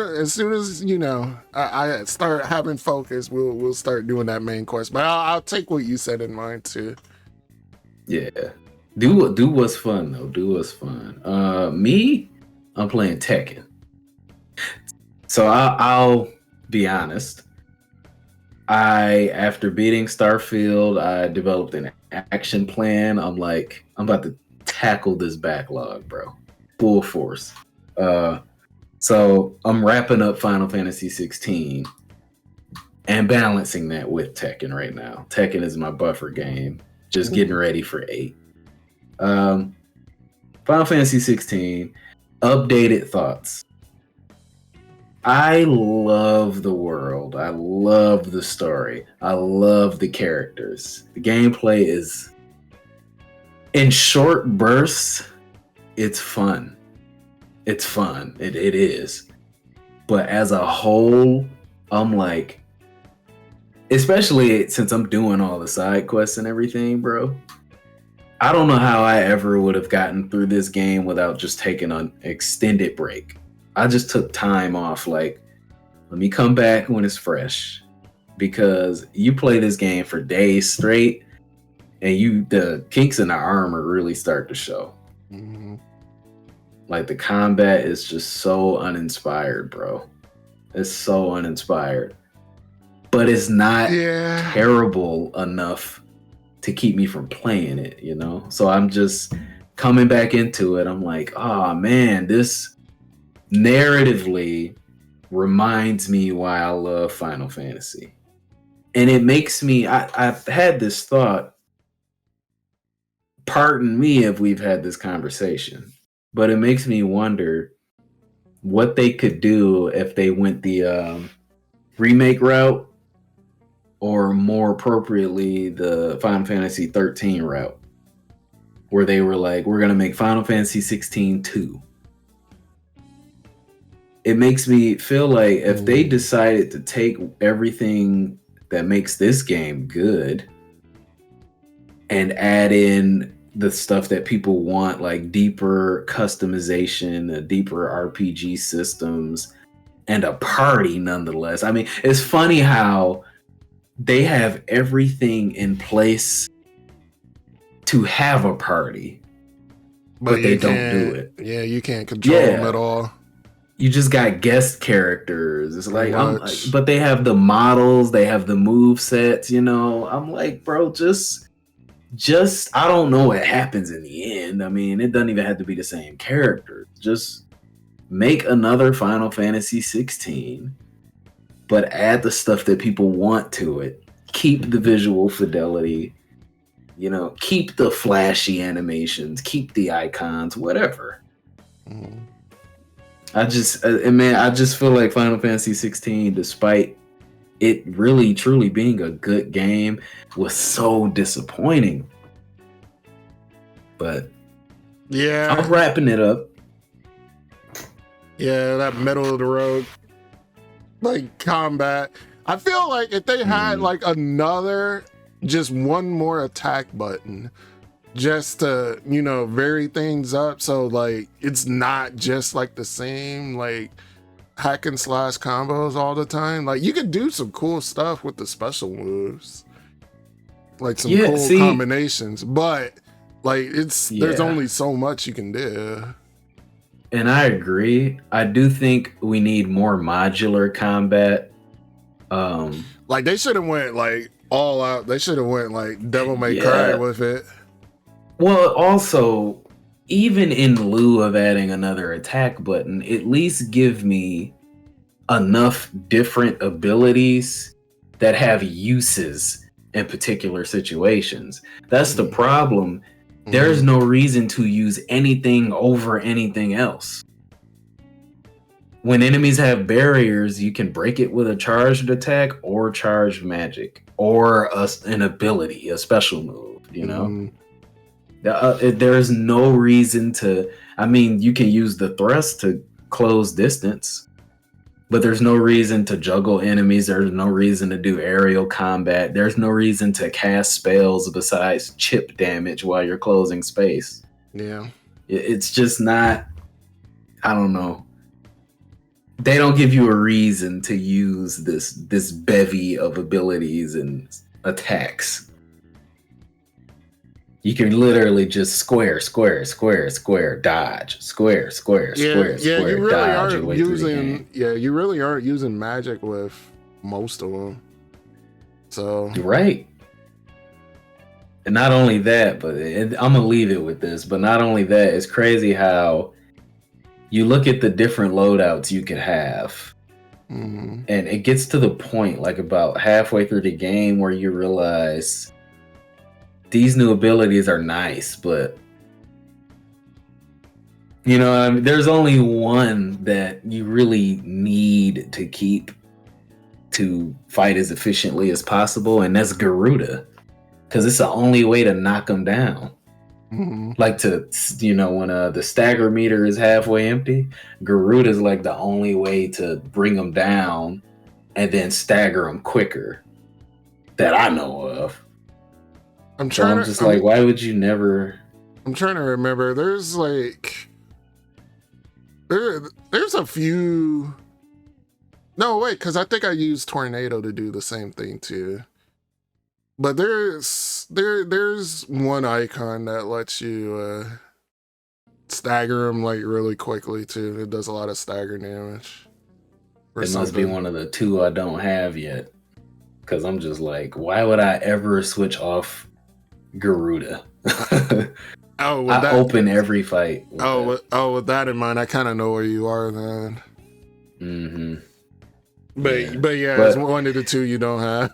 as you know I start having focus, we'll start doing that main course. But I'll take what you said in mind too. Yeah, do what's fun though. Do what's fun. Me. I'm playing Tekken. So I'll be honest. After beating Starfield, I developed an action plan. I'm like, I'm about to tackle this backlog, bro. Full force. So I'm wrapping up Final Fantasy 16 and balancing that with Tekken right now. Tekken is my buffer game. Just getting ready for 8. Final Fantasy 16. Updated thoughts. I love the world. I love the story. I love the characters. The gameplay is, in short bursts, it's fun. It's fun. It is. But as a whole, I'm like, especially since I'm doing all the side quests and everything, bro. I don't know how I ever would have gotten through this game without just taking an extended break. I just took time off, like, let me come back when it's fresh. Because you play this game for days straight, and the kinks in the armor really start to show. Mm-hmm. Like, the combat is just so uninspired, bro. It's so uninspired. But it's not terrible enough to keep me from playing it, you know? So I'm just coming back into it. I'm like, oh man, this narratively reminds me why I love Final Fantasy. And it makes me, I've had this thought, pardon me if we've had this conversation, but it makes me wonder what they could do if they went the remake route, or more appropriately, the Final Fantasy 13 route, where they were like, we're going to make Final Fantasy 16 2. It makes me feel like if they decided to take everything that makes this game good and add in the stuff that people want, like deeper customization, deeper RPG systems, and a party nonetheless. I mean, it's funny how they have everything in place to have a party, but they don't do it. Yeah, you can't control them at all. You just got guest characters. It's like, but they have the models, they have the move sets, you know. I'm like, bro, just I don't know what happens in the end. I mean, it doesn't even have to be the same character. Just make another Final Fantasy 16, but add the stuff that people want to it. Keep the visual fidelity, you know, keep the flashy animations, keep the icons, whatever. I just feel like Final Fantasy 16, despite it really truly being a good game, was so disappointing. But yeah, I'm wrapping it up. Yeah, that middle of the road like combat. I feel like if they had like another, just one more attack button, just to, you know, vary things up, so like it's not just like the same like hack and slash combos all the time. Like you could do some cool stuff with the special moves, like some cool combinations, but like there's only so much you can do. And I agree. I do think we need more modular combat. Like they should have went like all out. They should have went like Devil May Cry with it. Well, also, even in lieu of adding another attack button, at least give me enough different abilities that have uses in particular situations. That's the problem. There's no reason to use anything over anything else. When enemies have barriers, you can break it with a charged attack or charged magic or an ability, a special move, you know? There's no reason to... I mean, you can use the thrust to close distance, but there's no reason to juggle enemies. There's no reason to do aerial combat. There's no reason to cast spells besides chip damage while you're closing space. Yeah. It's just not... I don't know. They don't give you a reason to use this bevy of abilities and attacks. You can literally just square, dodge, square, you really dodge. You really aren't using magic with most of them. So right. And not only that, but I'm gonna leave it with this. But not only that, it's crazy how you look at the different loadouts you could have, and it gets to the point like about halfway through the game where you realize these new abilities are nice, but you know, I mean, there's only one that you really need to keep to fight as efficiently as possible, and that's Garuda, because it's the only way to knock them down. Like to, you know, when the stagger meter is halfway empty, Garuda is like the only way to bring them down and then stagger them quicker that I know of. I'm like, why would you never? I'm trying to remember. There's like there's a few. No, wait, because I think I used Tornado to do the same thing too. But there's one icon that lets you stagger them like really quickly too. It does a lot of stagger damage. It must be one of the two I don't have yet, because I'm just like, why would I ever switch off Garuda? I open every fight. With that in mind, I kind of know where you are then. But it's one of the two you don't have.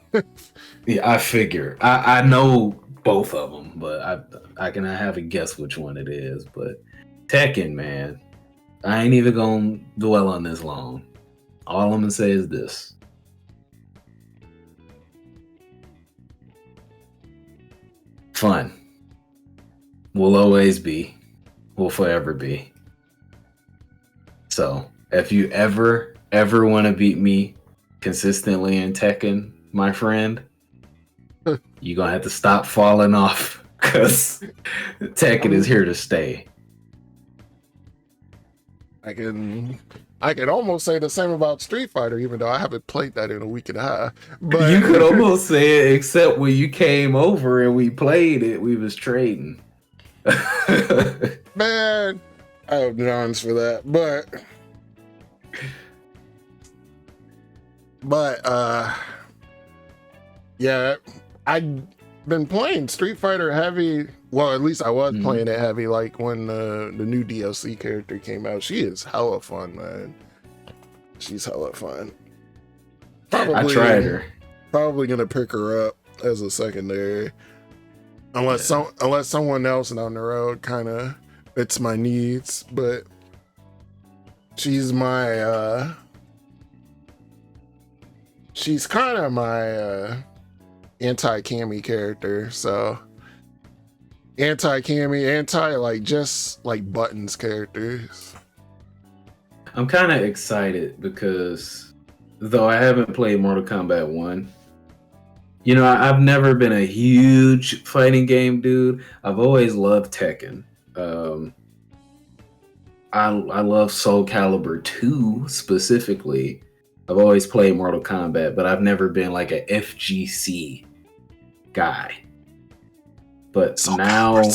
Yeah, I figure. I know both of them, but I can have a guess which one it is. But Tekken, man, I ain't even gonna dwell on this long. All I'm gonna say is this: fun will always be, will forever be. So if you ever want to beat me consistently in Tekken, my friend, you're gonna have to stop falling off, because Tekken is here to stay. I can I could almost say the same about Street Fighter, even though I haven't played that in a week and a half. You could But almost say it, except when you came over and we played it, we was trading. man, I have nons for that. But yeah, I've been playing Street Fighter heavy. Well, at least I was playing it heavy, like when the new DLC character came out. She is hella fun, man. She's hella fun. Probably, I tried her. Probably gonna pick her up as a secondary, unless someone else down the road kind of fits my needs. But she's my she's kind of my anti-Cammy character. So anti like just like buttons characters. I'm kind of excited because though I haven't played Mortal Kombat 1, you know, I've never been a huge fighting game dude. I've always loved Tekken. I love Soul Calibur 2 specifically. I've always played Mortal Kombat, but I've never been like a FGC guy. But Soul now, Calibur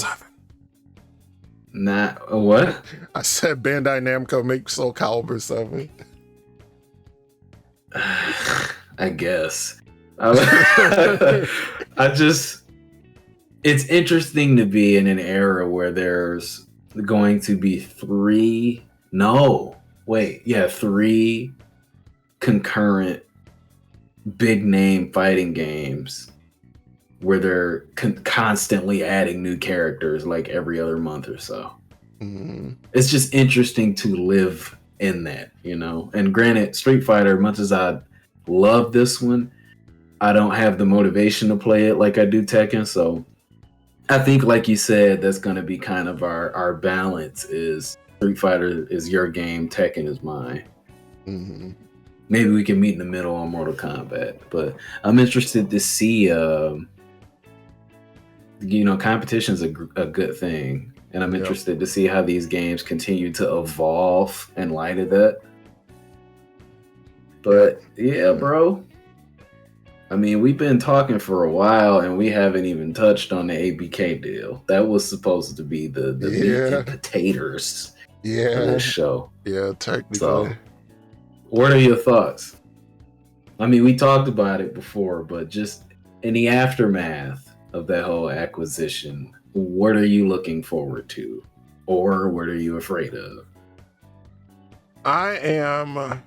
7. What? I said Bandai Namco make Soul Calibur 7. I guess. It's interesting to be in an era where there's going to be three concurrent big name fighting games where they're constantly adding new characters like every other month or so. Mm-hmm. It's just interesting to live in that, you know? And granted, Street Fighter, much as I love this one, I don't have the motivation to play it like I do Tekken. So I think, like you said, that's going to be kind of our balance is Street Fighter is your game, Tekken is mine. Mm-hmm. Maybe we can meet in the middle on Mortal Kombat. But I'm interested to see, competition's a good thing. And I'm interested to see how these games continue to evolve in light of that. But yeah, bro. I mean, we've been talking for a while and we haven't even touched on the ABK deal. That was supposed to be the meat and potatoes of this show. Yeah, technically. So, what are your thoughts? I mean, we talked about it before, but just in the aftermath of that whole acquisition, what are you looking forward to? Or what are you afraid of? I am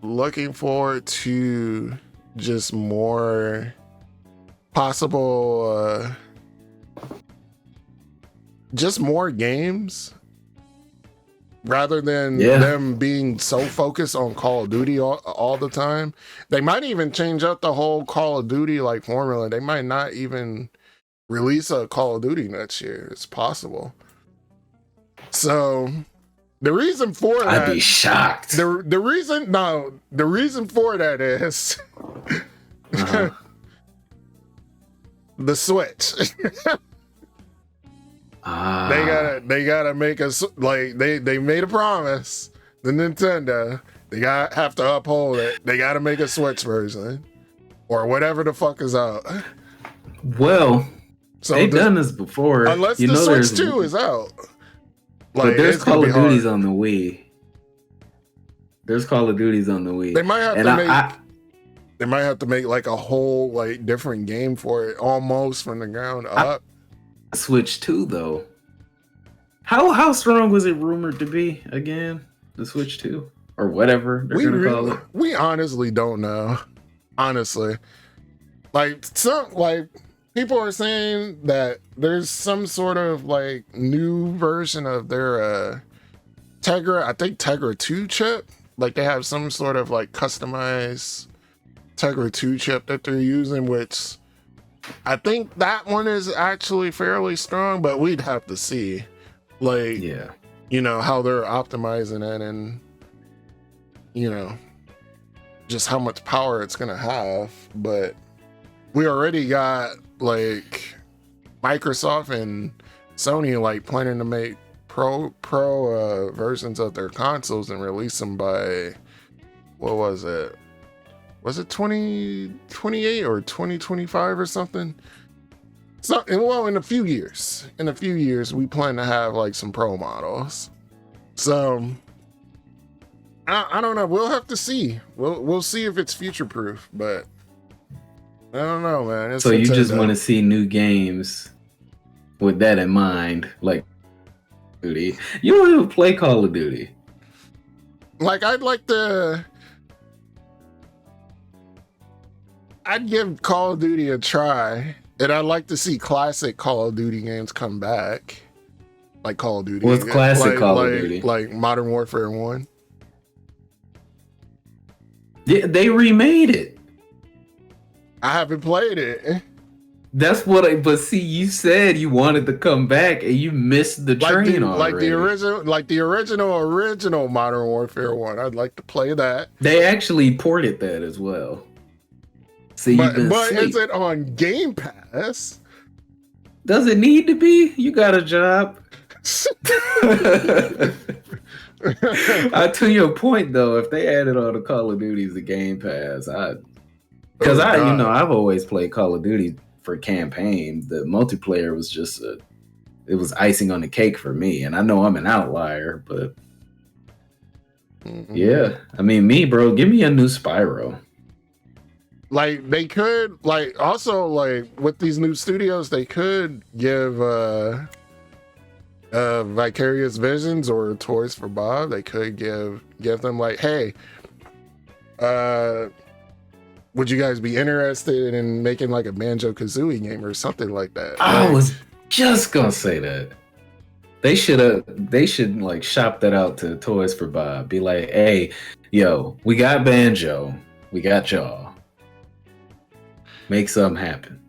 looking forward to just more possible, just more games rather than them being so focused on Call of Duty all the time. They might even change up the whole Call of Duty like formula. They might not even release a Call of Duty next year. It's possible. So the reason for that, I'd be shocked. The reason for that is the Switch. They gotta make us like they made a promise. The Nintendo, they have to uphold it. They gotta make a Switch version or whatever the fuck is out. Well, so they've done this before. Unless the Switch 2 is out. Like, but there's Call of Duties on the Wii. There's Call of Duties on the Wii. They might have to make like a whole like different game for it, almost from the ground up. Switch 2 though. How strong was it rumored to be again? The Switch 2 or whatever they're gonna call it. We honestly don't know. Honestly, people are saying that there's some sort of like new version of their Tegra, I think Tegra 2 chip. Like they have some sort of like customized Tegra 2 chip that they're using, which I think that one is actually fairly strong, but we'd have to see. Like, you know, how they're optimizing it and, you know, just how much power it's going to have. But we already got like Microsoft and Sony like planning to make pro versions of their consoles and release them by, what was it? Was it 2028 or 2025 or something? So, well, in a few years, we plan to have like some pro models. So I don't know. We'll have to see. We'll see if it's future proof, but I don't know, man. It's so you Nintendo. just want to see new games with that in mind, like Duty. You don't even play Call of Duty. Like, I'd give Call of Duty a try, and I'd like to see classic Call of Duty games come back. Like Call of Duty. What's classic Call of Duty? Like Modern Warfare 1. Yeah, they remade it. I haven't played it. That's what but see, you said you wanted to come back and you missed the train already. Like the original Modern Warfare 1. I'd like to play that. They actually ported that as well. See, but is it on Game Pass? Does it need to be? You got a job. To your point though, if they added all the Call of Duties to Game Pass, I've always played Call of Duty for campaign. The multiplayer was just it was icing on the cake for me, and I know I'm an outlier, but yeah, I mean, bro, give me a new Spyro. Like, they could, like, also, like, with these new studios, they could give Vicarious Visions or Toys for Bob. They could give them, like, hey, would you guys be interested in making like a Banjo-Kazooie game or something like that? I was just gonna say that. They should like shop that out to Toys for Bob. Be like, hey, yo, we got Banjo, we got y'all. Make something happen.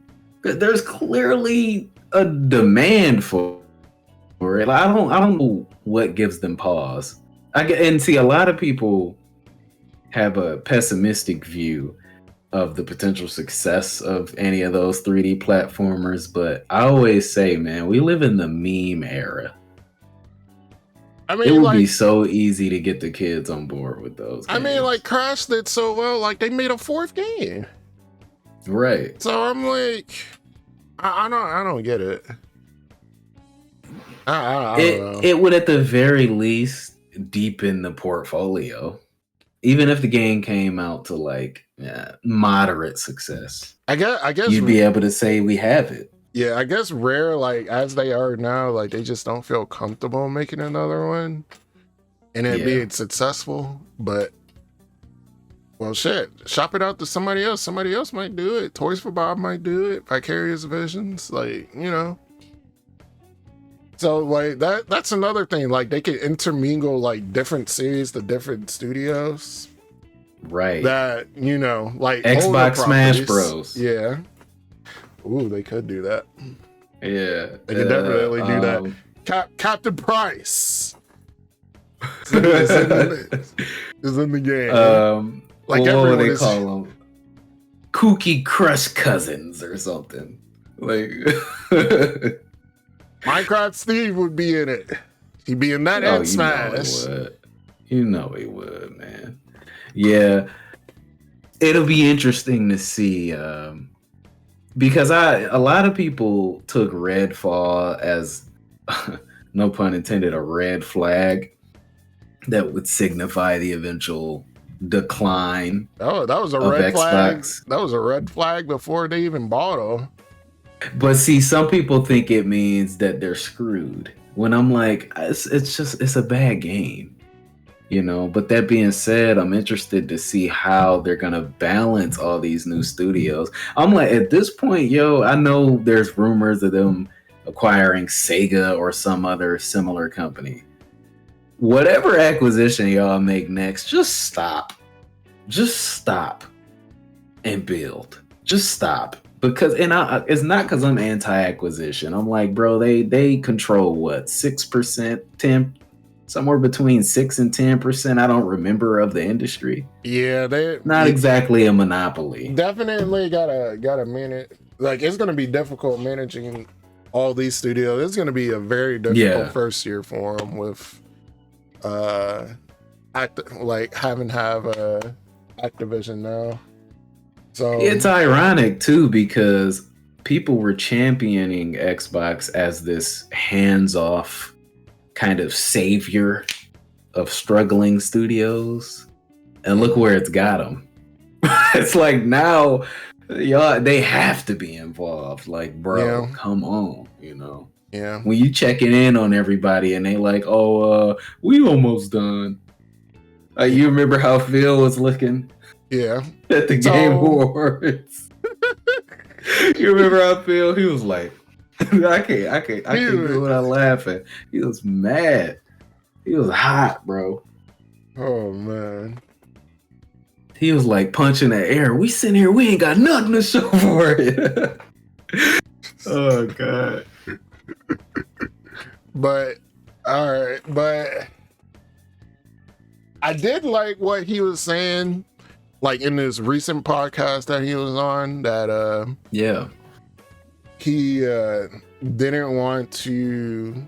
There's clearly a demand for it. I don't know what gives them pause. And see, a lot of people have a pessimistic view of the potential success of any of those 3D platformers, but I always say, man, we live in the meme era. I mean, it would be so easy to get the kids on board with those games. I mean, like, Crash did so well, like, they made a 4th game. Right. So I'm like, I don't get it. I don't know. It would at the very least deepen the portfolio. Even if the game came out to like moderate success, I guess you'd be able to say we have it. Yeah, I guess Rare, like as they are now, like they just don't feel comfortable making another one and it being successful. But well, shit, shop it out to somebody else. Somebody else might do it. Toys for Bob might do it. Vicarious Visions, like, you know. So like that's another thing. Like they could intermingle like different series to different studios. Right. That, you know, like Xbox Smash Bros. Yeah. Ooh, they could do that. Yeah. They could definitely do that. Captain Price is in the game. Like what would they call them? Kooky Crush Cousins or something. Like Minecraft Steve would be in it. He'd be in that and Smash. You know he would, man. Yeah. It'll be interesting to see because a lot of people took Redfall as no pun intended, a red flag that would signify the eventual decline. Oh, that was a red flag. That was a red flag before they even bought them. But see, some people think it means that they're screwed. When I'm like, it's a bad game, you know. But that being said, I'm interested to see how they're gonna balance all these new studios. I'm like, at this point, yo, I know there's rumors of them acquiring Saga or some other similar company. Whatever acquisition y'all make next, just stop and build. Just stop. Because it's not because I'm anti-acquisition. I'm like, bro, they control what, 6%, 10, somewhere between 6 and 10%. I don't remember of the industry. Yeah, they not exactly a monopoly. Definitely got a minute. Like it's gonna be difficult managing all these studios. It's going to be a very difficult first year for them with having Activision now. So it's ironic too, because people were championing Xbox as this hands-off kind of savior of struggling studios, and look where it's got them. It's like now, y'all, they have to be involved. Like, bro, come on, you know. Yeah. When you checking in on everybody and they like, oh, we almost done. You remember how Phil was looking? Yeah. At the Game Awards. You remember how Phil? He was like, I can't do it without laughing. He was mad. He was hot, bro. Oh man. He was like punching the air. We sitting here, we ain't got nothing to show for it. Oh god. But all right, but I did like what he was saying, like in this recent podcast that he was on, that he didn't want to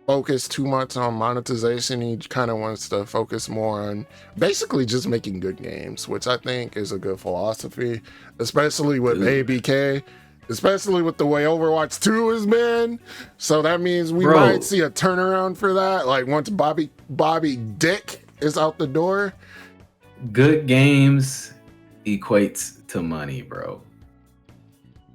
focus too much on monetization. He kind of wants to focus more on basically just making good games, which I think is a good philosophy, especially with ABK, especially with the way Overwatch 2 has been. So that means we might see a turnaround for that. Like once Bobby Dick is out the door. Good games equates to money, bro.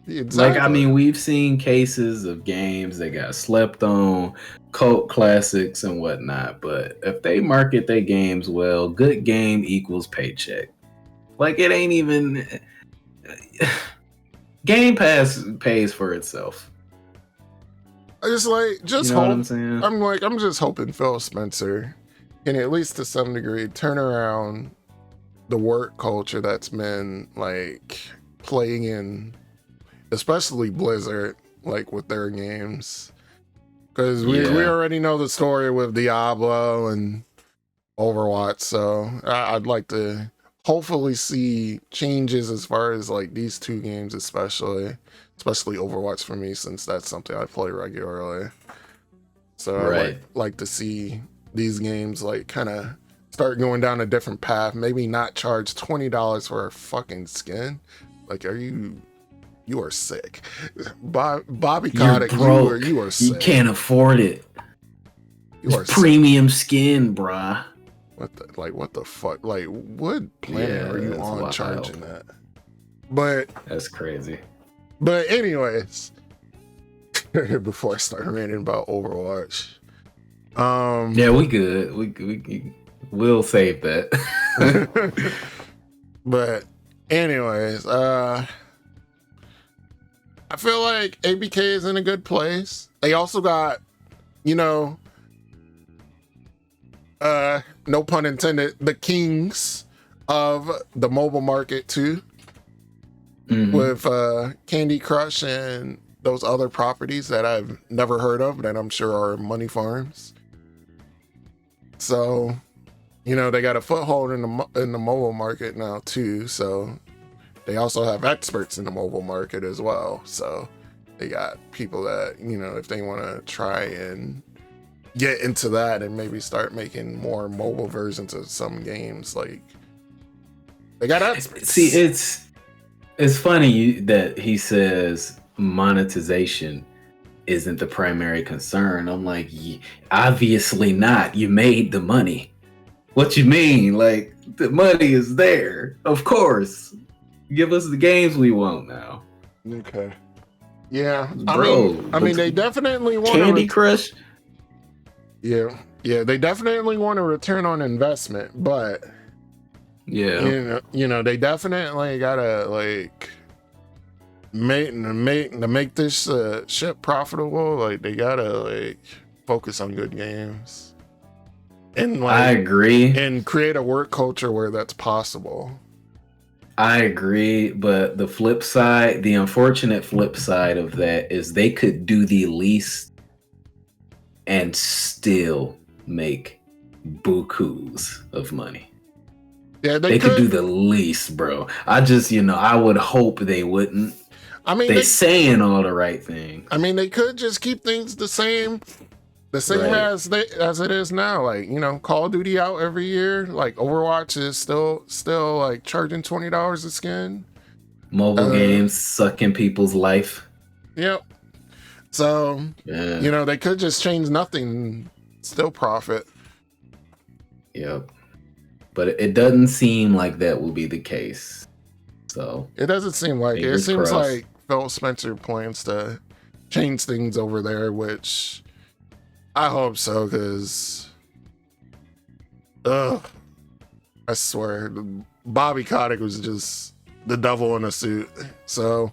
Exactly. Like, I mean, we've seen cases of games that got slept on, cult classics and whatnot, but if they market their games well, good game equals paycheck. Like, it ain't even... Game Pass pays for itself. It's like, just you know hope. What I'm saying? I'm just hoping Phil Spencer can, at least to some degree, turn around the work culture that's been, like, playing in... especially Blizzard, like with their games, because we already know the story with Diablo and Overwatch. So I'd like to hopefully see changes as far as like these two games, especially Overwatch for me, since that's something I play regularly. So I'd like to see these games like kind of start going down a different path. Maybe not charge $20 for a fucking skin. Like, you are sick. Bobby Kotick, you are sick. You can't afford it. You are premium skin, bruh. What the fuck? Like, what planet are you on charging that? But that's crazy. But anyways, before I start ranting about Overwatch. Yeah, we good. We'll save that. But anyways, I feel like ABK is in a good place. They also got, no pun intended, the kings of the mobile market too. Mm-hmm. With Candy Crush and those other properties that I've never heard of that I'm sure are money farms. So, they got a foothold in the mobile market now too. So they also have experts in the mobile market as well. So they got people that, if they want to try and get into that and maybe start making more mobile versions of some games, like they got experts. See, it's funny that he says monetization isn't the primary concern. I'm like, obviously not. You made the money. What you mean? Like, the money is there. Of course. Give us the games we want now. Okay. Yeah. Bro. I mean, they definitely want Candy Crush. Yeah. Yeah, they definitely want a return on investment, but yeah, they definitely gotta like make this shit profitable. Like they gotta like focus on good games, and like, I agree, and create a work culture where that's possible. I agree, but the unfortunate flip side of that is they could do the least and still make bukus of money. Yeah, they could do the least, bro. I just, I would hope they wouldn't. I mean, They saying all the right things. I mean, they could just keep things the same Right. as it is now. Like, you know, Call of Duty out every year. Like Overwatch is still like charging $20 a skin. Mobile games sucking people's life. Yep. So, Yeah. you know, they could just change nothing, and still profit. Yep. But it doesn't seem like that will be the case. So It doesn't seem like it. It fingers seems crossed. like Phil Spencer plans to change things over there, which I hope so, because I swear, Bobby Kotick was just the devil in a suit. So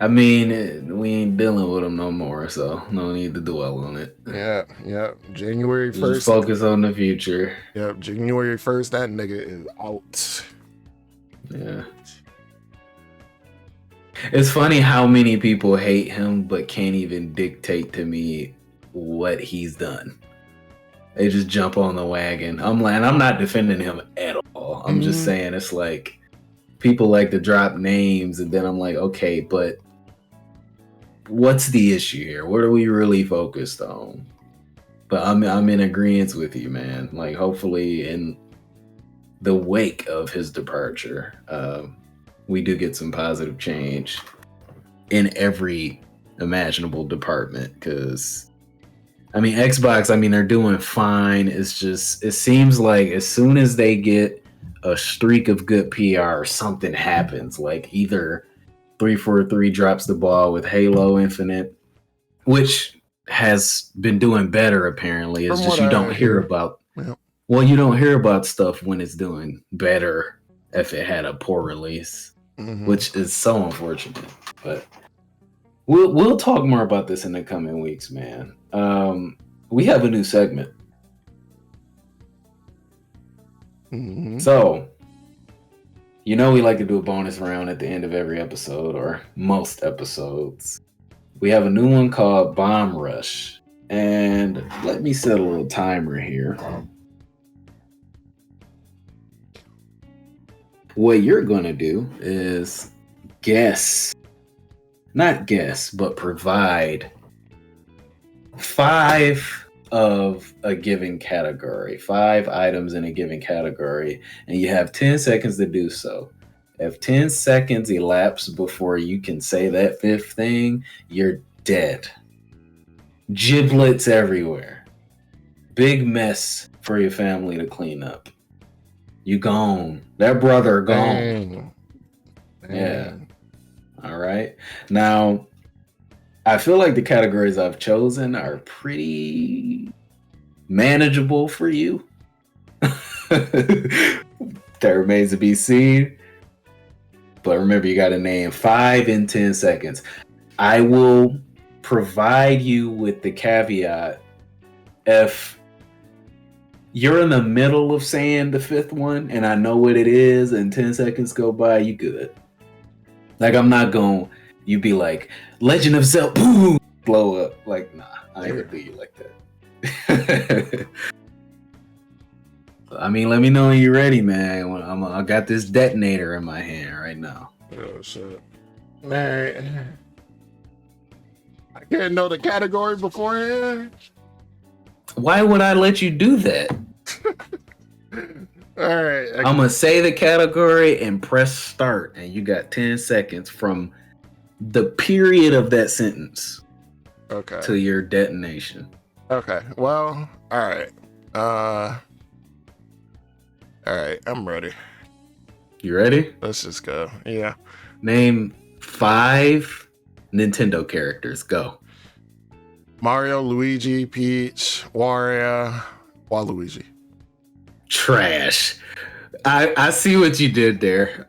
I mean, we ain't dealing with them no more, so no need to dwell on it. yeah. January 1st. Just focus on the future. Yep, January 1st, that nigga is out. Yeah. It's funny how many people hate him but can't even dictate to me what he's done. They just jump on the wagon. I'm not defending him at all. I'm just saying it's like people like to drop names and then I'm like, okay, but what's the issue here? What are we really focused on? But I'm in agreement with you, man. Like hopefully in the wake of his departure, we do get some positive change in every imaginable department. Because I mean, Xbox, I mean, they're doing fine. It's just, it seems like as soon as they get a streak of good PR, something happens. Like either 343 drops the ball with Halo Infinite, which has been doing better apparently. It's just you don't hear about. Yep. Well, you don't hear about stuff when it's doing better if it had a poor release, which is so unfortunate. But we'll talk more about this in the coming weeks, man. We have a new segment. So, you know we like to do a bonus round at the end of every episode, or most episodes. We have a new one called Bomb Rush. And let me set a little timer here. What you're going to do is but provide 5 of a given category, 5 items in a given category, and you have 10 seconds to do so. If 10 seconds elapse before you can say that 5th thing, you're dead. Giblets everywhere. Big mess for your family to clean up. You gone. That brother gone. Dang. Yeah. All right. Now, I feel like the categories I've chosen are pretty manageable for you. That remains to be seen. But remember, you got to name 5 in 10 seconds. I will provide you with the caveat. If you're in the middle of saying the 5th one and I know what it is and 10 seconds go by, you good. Like, I'm not going, you be like, Legend of Zelda, boom, blow up. Like, nah, I ain't gonna do you like that. I mean, let me know when you're ready, man. I got this detonator in my hand right now. Oh, shit. Man. I can't know the category beforehand. Why would I let you do that? All right. I'm going to say the category and press start. And you got 10 seconds from the period of that sentence. Okay. To your detonation. Okay. Well, all right. All right. I'm ready. You ready? Let's just go. Yeah. Name 5 Nintendo characters. Go. Mario, Luigi, Peach, Wario, Waluigi. Trash. I see what you did there.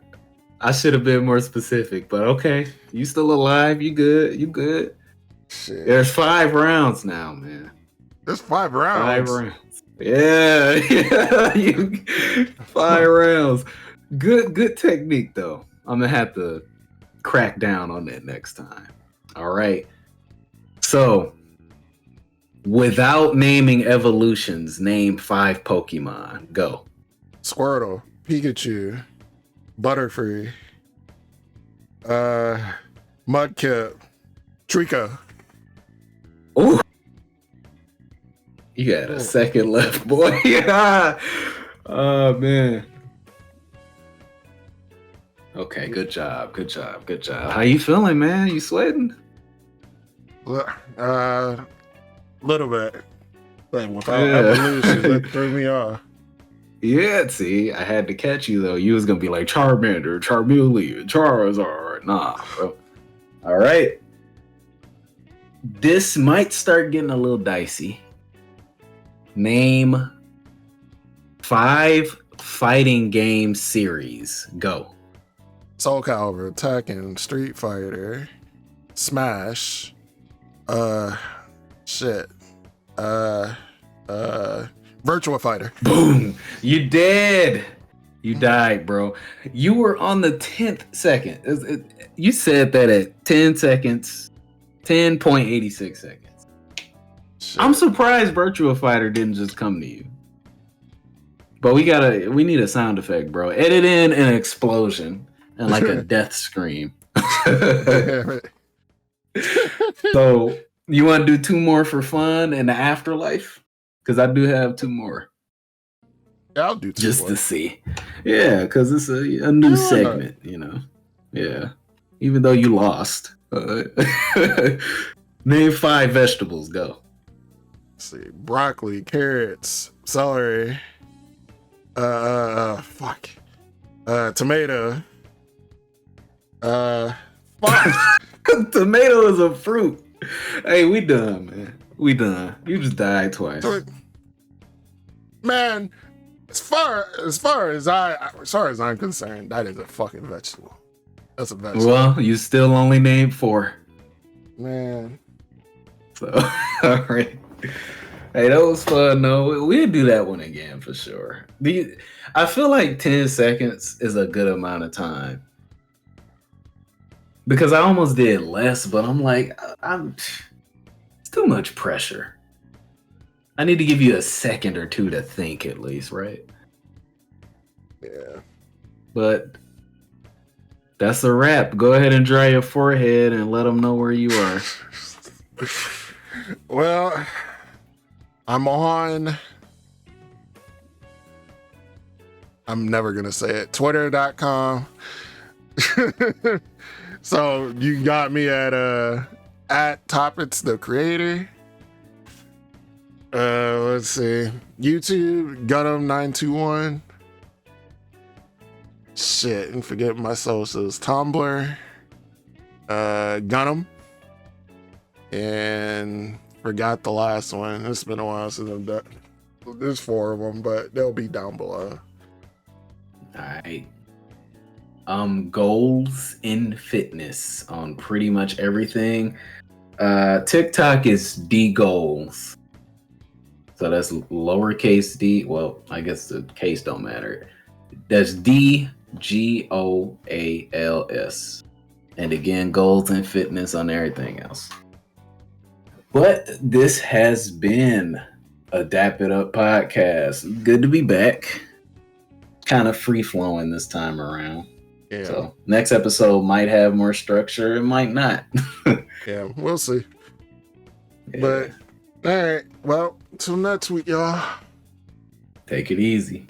I should have been more specific, but okay. You still alive? You good? You good? Shit. There's 5 rounds now, man. There's 5 rounds. 5 rounds. Yeah. 5 rounds. Good technique though. I'm gonna have to crack down on that next time. All right. So, without naming evolutions, name 5 Pokemon. Go. Squirtle, Pikachu, Butterfree, Mudkip. Trika. Oh, you had a second left, boy. Yeah. Oh man. Okay, good job. How you feeling, man? You sweating? Little bit. Like without Yeah. evolution, that threw me off. Yeah, see, I had to catch you though. You was gonna be like Charmander, Charmeleon, Charizard. Nah, bro. All right. This might start getting a little dicey. Name 5 fighting game series. Go. Soul Calibur, Tekken, Street Fighter, Smash, shit, Virtua Fighter. Boom. You did. You died, bro. You were on the 10th second. You said that at 10 seconds, 10.86 seconds. Shit. I'm surprised Virtua Fighter didn't just come to you. But we need a sound effect, bro. Edit in an explosion and like a death scream. So you want to do 2 more for fun in the afterlife? Because I do have 2 more. Yeah, I'll do 2 just more. To see. Yeah, because it's a new segment, you know. Yeah. Even though you lost. Name 5 vegetables. Go. Let's see. Broccoli, carrots, celery. Tomato. Tomato is a fruit. Hey, we done, man. We done. You just died twice. Man, as far as I'm concerned, that is a fucking vegetable. That's a vegetable. Well, you still only named 4. Man. So, all right. Hey, that was fun. No, we'll do that one again for sure. I feel like 10 seconds is a good amount of time. Because I almost did less, but I'm like, it's too much pressure. I need to give you a second or 2 to think at least, right? Yeah. But that's a wrap. Go ahead and dry your forehead and let them know where you are. Well, I'm never going to say it. Twitter.com. So you got me at Toppets the Creator. Let's see. YouTube, Gunnm 921. Shit, and forget my socials. Tumblr, Gunnm. And forgot the last one. It's been a while since I've done. There's 4 of them, but they'll be down below. All right. Goals in fitness on pretty much everything. TikTok is dgoals. So that's lowercase d. Well, I guess the case don't matter. That's DGOALS. And again, goals and fitness on everything else. But this has been a Dap It Up podcast. Good to be back. Kind of free flowing this time around. Yeah. So next episode might have more structure. It might not. Yeah, we'll see. Yeah. But all right. Well, till next week, y'all. Take it easy.